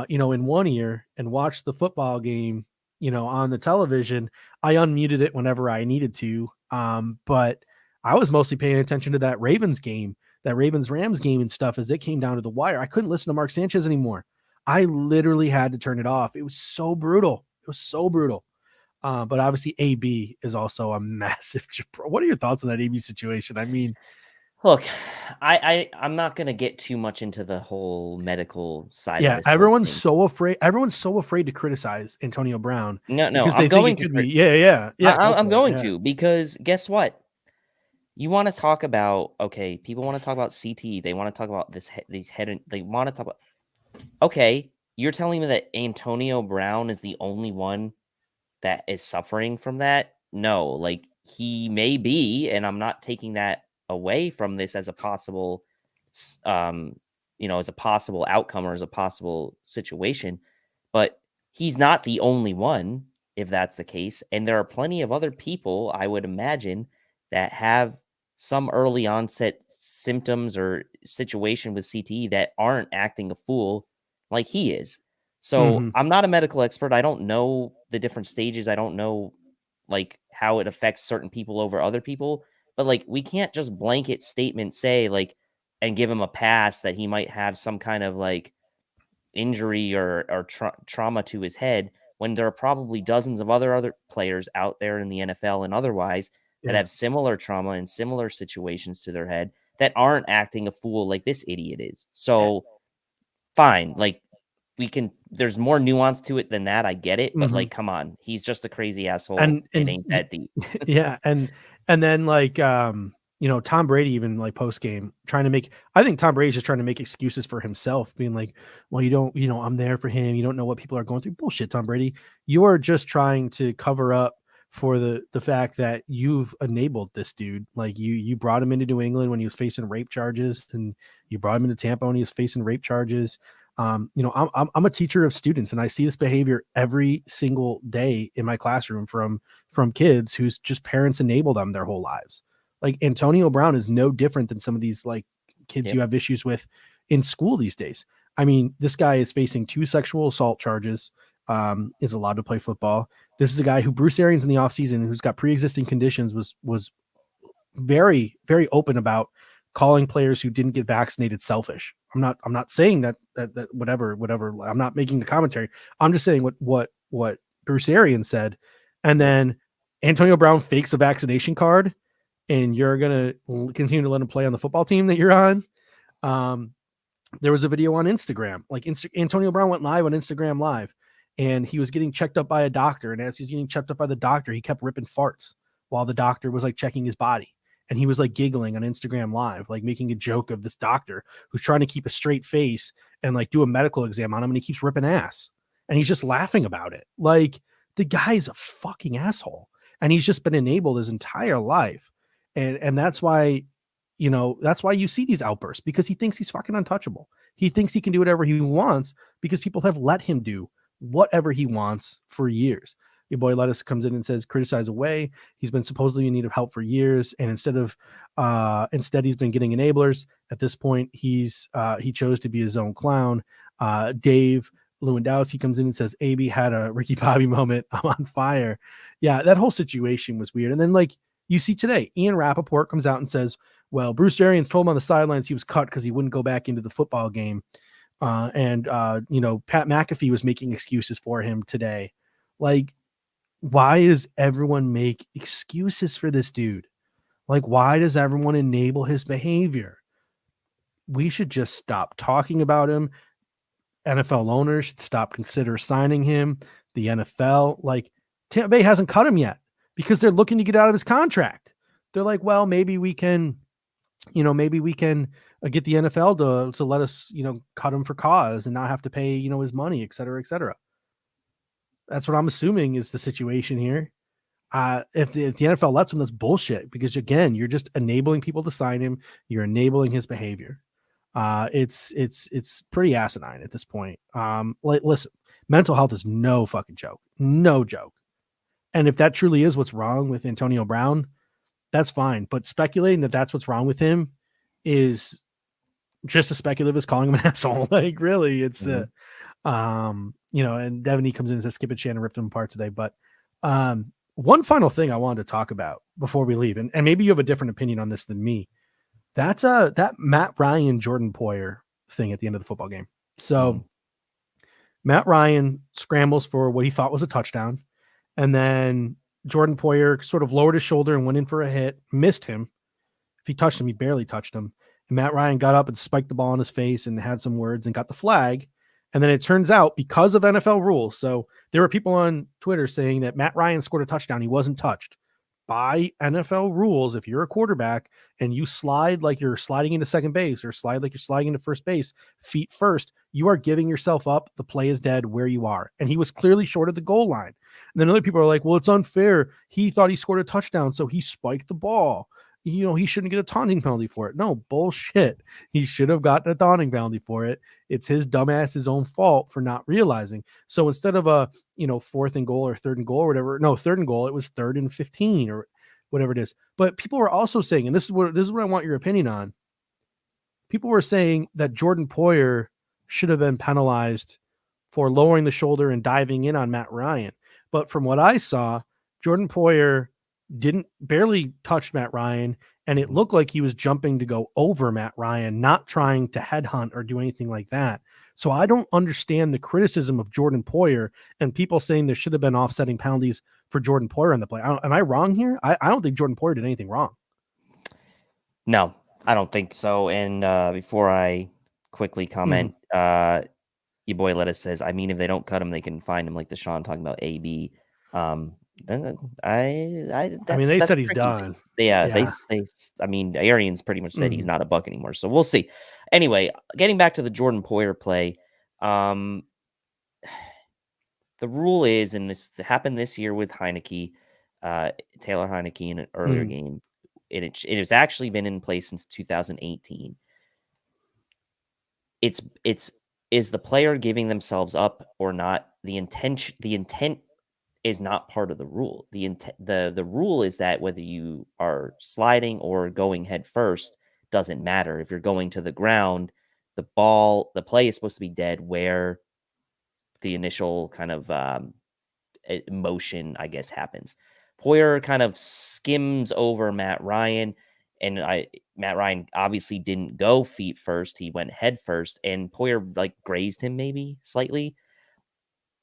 in one ear and watched the football game, on the television. I unmuted it whenever I needed to. But I was mostly paying attention to that Ravens game, that Ravens-Rams game and stuff as it came down to the wire. I couldn't listen to Mark Sanchez anymore. I literally had to turn it off. It was so brutal. But obviously AB is also a massive. What are your thoughts on that AB situation? I mean, look, I'm not going to get too much into the whole medical side of this. Everyone's so afraid. Everyone's so afraid to criticize Antonio Brown. No, because I'm going to. I'm going to, because guess what? You want to talk about, okay, people want to talk about CT. They want to talk about they want to talk about, okay, you're telling me that Antonio Brown is the only one that is suffering from that? No, like he may be, and I'm not taking that away from this as a possible, as a possible outcome or as a possible situation, but he's not the only one if that's the case. And there are plenty of other people, I would imagine, that have some early onset symptoms or situation with CTE that aren't acting a fool like he is. So I'm not a medical expert. I don't know the different stages. I don't know like how it affects certain people over other people. But like, we can't just blanket statement say like, and give him a pass that he might have some kind of like injury or trauma to his head when there are probably dozens of other players out there in the NFL and otherwise that have similar trauma and similar situations to their head that aren't acting a fool like this idiot is. So fine, like there's more nuance to it than that. I get it, but like, come on, he's just a crazy asshole. And it ain't that deep. Yeah, and then like Tom Brady even like post game trying to make. I think Tom Brady's just trying to make excuses for himself, being like, "Well, you don't, I'm there for him. You don't know what people are going through." Bullshit, Tom Brady. You are just trying to cover up for the fact that you've enabled this dude. Like you brought him into New England when he was facing rape charges, and you brought him into Tampa when he was facing rape charges. I'm a teacher of students, and I see this behavior every single day in my classroom from kids whose just parents enable them their whole lives. Like Antonio Brown is no different than some of these like kids you have issues with in school these days. I mean, this guy is facing 2 sexual assault charges, is allowed to play football. This is a guy who Bruce Arians in the offseason, who's got pre-existing conditions, was very, very open about calling players who didn't get vaccinated selfish. I'm not saying that whatever, I'm not making the commentary. I'm just saying what Bruce Arians said. And then Antonio Brown fakes a vaccination card, and you're going to continue to let him play on the football team that you're on. There was a video on Instagram, like Antonio Brown went live on Instagram Live, and he was getting checked up by a doctor. And as he was getting checked up by the doctor, he kept ripping farts while the doctor was like checking his body. And he was like giggling on Instagram Live, like making a joke of this doctor who's trying to keep a straight face and like do a medical exam on him. And he keeps ripping ass, and he's just laughing about it. Like, the guy's a fucking asshole, and he's just been enabled his entire life. And that's why, that's why you see these outbursts, because he thinks he's fucking untouchable. He thinks he can do whatever he wants because people have let him do whatever he wants for years. Your boy Lettuce comes in and says, criticize away. He's been supposedly in need of help for years. And instead he's been getting enablers. At this point, he chose to be his own clown. Dave Lewandowski comes in and says, AB had a Ricky Bobby moment. I'm on fire. Yeah, that whole situation was weird. And then like you see today, Ian Rappaport comes out and says, well, Bruce Arians told him on the sidelines he was cut because he wouldn't go back into the football game. Pat McAfee was making excuses for him today. Like, why does everyone make excuses for this dude? Like, why does everyone enable his behavior? We should just stop talking about him. NFL owners should stop consider signing him. The NFL, like, Tampa Bay hasn't cut him yet because they're looking to get out of his contract. They're like, well, maybe we can get the NFL to let us, cut him for cause and not have to pay, his money, et cetera, et cetera. That's what I'm assuming is the situation here. If the NFL lets him, that's bullshit, because again, you're just enabling people to sign him. You're enabling his behavior. It's pretty asinine at this point. Listen, mental health is no fucking joke. No joke. And if that truly is what's wrong with Antonio Brown, that's fine. But speculating that that's what's wrong with him is just as speculative as calling him an asshole. Like, really, it's and Devin, he comes in and says Skip and Shannon ripped him apart today. But one final thing I wanted to talk about before we leave, and maybe you have a different opinion on this than me. That's that Matt Ryan, Jordan Poyer thing at the end of the football game. So Matt Ryan scrambles for what he thought was a touchdown, and then Jordan Poyer sort of lowered his shoulder and went in for a hit, missed him. If he touched him, he barely touched him. And Matt Ryan got up and spiked the ball in his face and had some words and got the flag. And then it turns out, because of NFL rules, so there were people on Twitter saying that Matt Ryan scored a touchdown. He wasn't touched. By NFL rules, if you're a quarterback and you slide like you're sliding into second base or slide like you're sliding into first base, feet first, you are giving yourself up. The play is dead where you are. And he was clearly short of the goal line. And then other people are like, well, it's unfair. He thought he scored a touchdown, so he spiked the ball. He shouldn't get a taunting penalty for it. No, bullshit. He should have gotten a taunting penalty for it. It's his dumbass's own fault for not realizing. So instead of a, 4th and goal or 3rd and goal or whatever, no, 3rd and goal, it was 3rd and 15 or whatever it is. But people were also saying, and this is what I want your opinion on. People were saying that Jordan Poyer should have been penalized for lowering the shoulder and diving in on Matt Ryan. But from what I saw, Jordan Poyer barely touched Matt Ryan, and it looked like he was jumping to go over Matt Ryan, not trying to headhunt or do anything like that. So I don't understand the criticism of Jordan Poyer and people saying there should have been offsetting penalties for Jordan Poyer in the play. Am I wrong here? I don't think Jordan Poyer did anything wrong. No, I don't think so. And before I quickly comment, your boy Lettuce says, I mean, if they don't cut him, they can find him, like Deshaun talking about AB. Then They said he's done. They I mean, Arians pretty much said he's not a Buck anymore. So we'll see. Anyway, getting back to the Jordan Poyer play, the rule is, and this happened this year with Heineke, Taylor Heineke in an earlier game. It has actually been in place since 2018. Is the player giving themselves up or not? The intent is not part of the rule. The rule is that whether you are sliding or going head first doesn't matter. If you're going to the ground, the play is supposed to be dead where the initial kind of motion, I guess, happens. Poyer kind of skims over Matt Ryan, and Matt Ryan obviously didn't go feet first. He went head first, and Poyer like grazed him maybe slightly.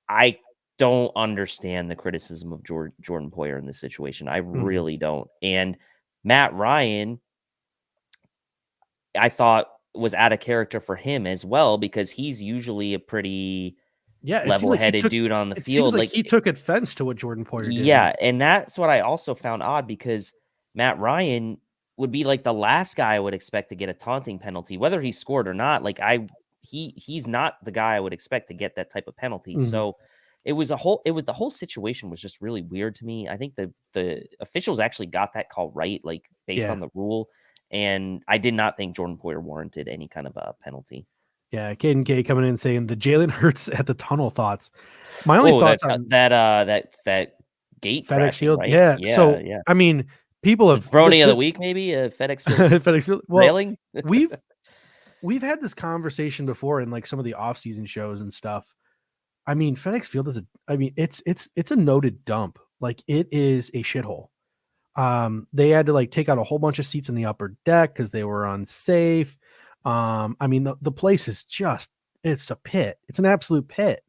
I don't understand the criticism of Jordan Poyer in this situation. I really don't. And Matt Ryan, I thought, was out of character for him as well, because he's usually a pretty level-headed dude on the field. Seems like he took offense to what Jordan Poyer did. Yeah, and that's what I also found odd, because Matt Ryan would be like the last guy I would expect to get a taunting penalty, whether he scored or not. Like he's not the guy I would expect to get that type of penalty. So the whole situation was just really weird to me. I think the officials actually got that call right, like based on the rule. And I did not think Jordan Poyer warranted any kind of a penalty. Yeah, Caden K coming in saying the Jalen Hurts at the tunnel thoughts. My only thoughts on that gate FedEx Field. right? Yeah. So I mean, people have Brony of the week, maybe FedEx Field. FedEx Field. Well, railing. we've had this conversation before in like some of the off-season shows and stuff. I mean, FedEx Field is it's a noted dump. Like, it is a shithole. They had to like take out a whole bunch of seats in the upper deck because they were unsafe. I mean, the place is it's a pit. It's an absolute pit.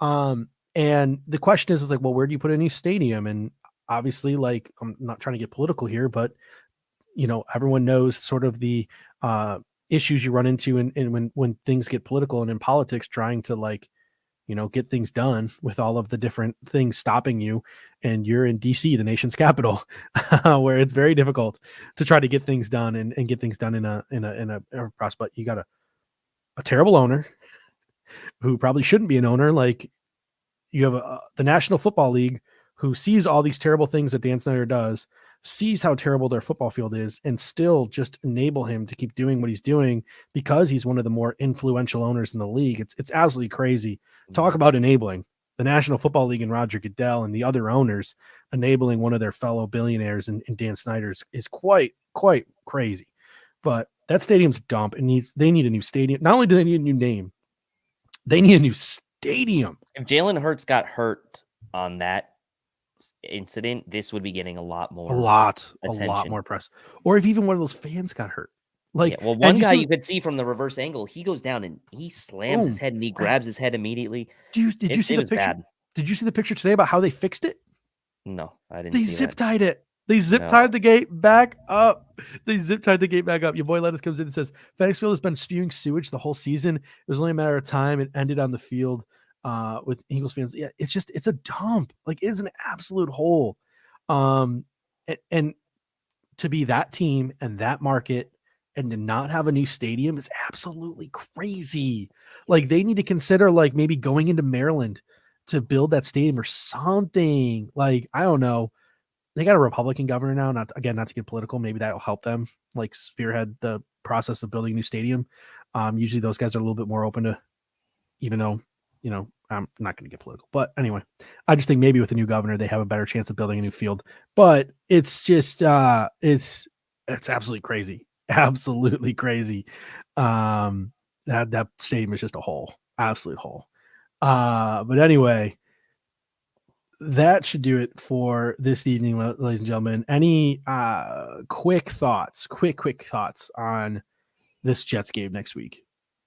And the question is like, well, where do you put a new stadium? And obviously, like, I'm not trying to get political here, but everyone knows sort of the issues you run into and when things get political and in politics, trying to like, get things done with all of the different things stopping you. And you're in DC, the nation's capital, where it's very difficult to try to get things done and get things done in a process. But you got a terrible owner who probably shouldn't be an owner. Like, you have the National Football League, who sees all these terrible things that Dan Snyder does, sees how terrible their football field is, and still just enable him to keep doing what he's doing because he's one of the more influential owners in the league. It's absolutely crazy. Talk about enabling. The National Football League and Roger Goodell and the other owners enabling one of their fellow billionaires and Dan Snyder's is quite crazy. But that stadium's a dump. They need a new stadium. Not only do they need a new name, they need a new stadium. If Jalen Hurts got hurt on that incident, this would be getting a lot more press. Or if even one of those fans got hurt. Like, one guy you could see from the reverse angle, he goes down and he slams his head and he grabs his head immediately. Did you see the picture? Bad. Did you see the picture today about how they fixed it? No, I didn't. They zip tied it. They zip tied the gate back up. Your boy Lettuce comes in and says, FedEx Field has been spewing sewage the whole season. It was only a matter of time. It ended on the field with Eagles fans. Yeah, it's a dump. Like, it's an absolute hole. And to be that team and that market and to not have a new stadium is absolutely crazy. Like, they need to consider like maybe going into Maryland to build that stadium or something. Like, I don't know. They got a Republican governor now, not to get political. Maybe that'll help them like spearhead the process of building a new stadium. Usually those guys are a little bit more open to, even though, I'm not going to get political, but anyway, I just think maybe with a new governor, they have a better chance of building a new field. But it's just, it's absolutely crazy. Absolutely crazy. That stadium is just a hole, absolute hole. But anyway, that should do it for this evening, ladies and gentlemen. Any quick thoughts on this Jets game next week?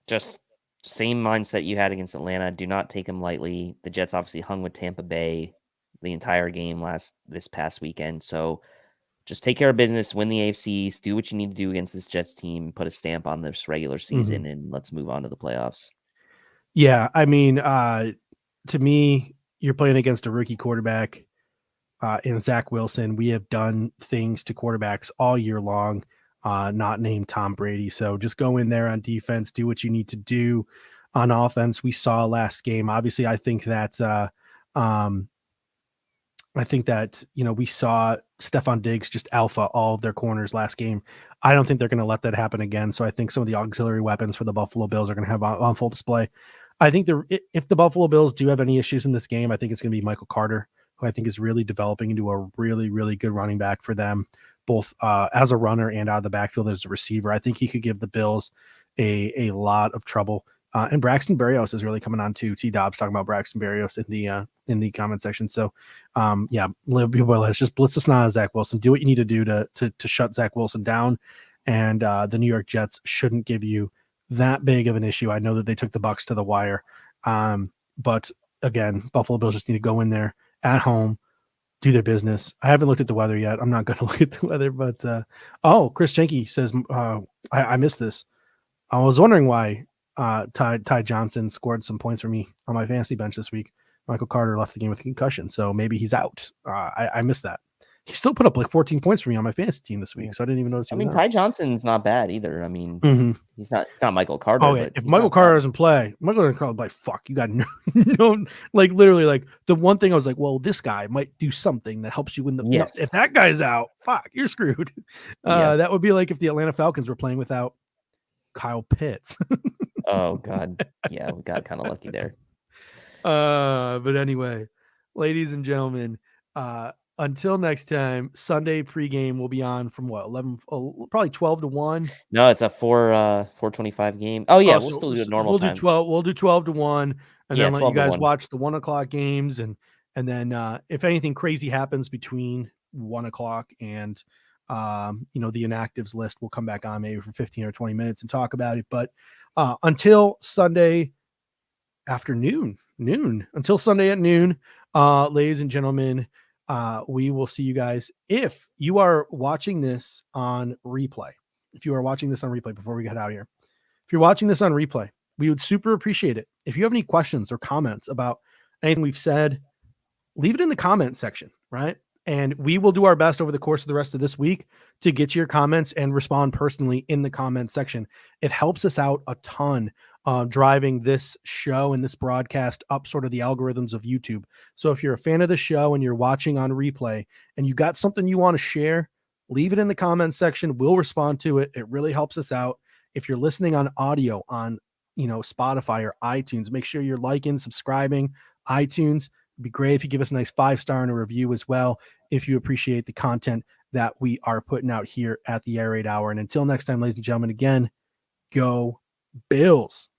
Just same mindset you had against Atlanta. Do not take them lightly. The Jets obviously hung with Tampa Bay the entire game this past weekend. So just take care of business, win the AFC East, do what you need to do against this Jets team, put a stamp on this regular season, and let's move on to the playoffs. Yeah, I mean, to me, you're playing against a rookie quarterback in Zach Wilson. We have done things to quarterbacks all year long, not named Tom Brady. So just go in there on defense, do what you need to do on offense. We saw last game. Obviously, I think that we saw Stephon Diggs just alpha all of their corners last game. I don't think they're going to let that happen again. So I think some of the auxiliary weapons for the Buffalo Bills are going to have on full display. I think if the Buffalo Bills do have any issues in this game, I think it's going to be Michael Carter, who I think is really developing into a really, really good running back for them, both as a runner and out of the backfield as a receiver. I think he could give the Bills a lot of trouble. And Braxton Berrios is really coming on too. T Dobbs talking about Braxton Berrios in the comment section. So let's just blitz the snot out of Zach Wilson. Do what you need to do to shut Zach Wilson down. And the New York Jets shouldn't give you that big of an issue. I know that they took the Bucs to the wire. But again, Buffalo Bills just need to go in there at home, do their business. I haven't looked at the weather yet. I'm not going to look at the weather, but Chris Jenke says, I missed this. I was wondering why Ty Johnson scored some points for me on my fantasy bench this week. Michael Carter left the game with a concussion, so maybe he's out. I missed that. He still put up like 14 points for me on my fantasy team this week, so I didn't even notice. Ty Johnson's not bad either. I mean, he's not Michael Carter. Oh yeah, if Michael Carter doesn't play, Michael Carter will be like, "Fuck, you got no." Like literally, like the one thing I was like, "Well, this guy might do something that helps you win the." Yes. No, if that guy's out, fuck, you're screwed. That would be like if the Atlanta Falcons were playing without Kyle Pitts. Oh God, yeah, we got kind of lucky there. But anyway, ladies and gentlemen, until next time, Sunday pregame will be on from what 11, probably 12 to 1. No, it's a 4:25 game. Oh yeah, we'll still do it normal time. We'll do 12 to 1, and then let you guys 1. watch the 1 o'clock games, and then if anything crazy happens between 1 o'clock and the inactives list, we'll come back on maybe for 15 or 20 minutes and talk about it. But until Sunday afternoon, until Sunday at noon, ladies and gentlemen, we will see you guys. If you are watching this on replay, before we get out of here, if you're watching this on replay, we would super appreciate it. If you have any questions or comments about anything we've said, leave it in the comment section, right? And we will do our best over the course of the rest of this week to get to your comments and respond personally in the comment section. It helps us out a ton, driving this show and this broadcast up sort of the algorithms of YouTube. So if you're a fan of the show and you're watching on replay and you got something you want to share, leave it in the comment section. We'll respond to it. It really helps us out. If you're listening on audio on, Spotify or iTunes, make sure you're liking, subscribing. iTunes, it'd be great if you give us a nice 5-star and a review as well, if you appreciate the content that we are putting out here at the Air Raid Hour. And until next time, ladies and gentlemen, again, go Bills.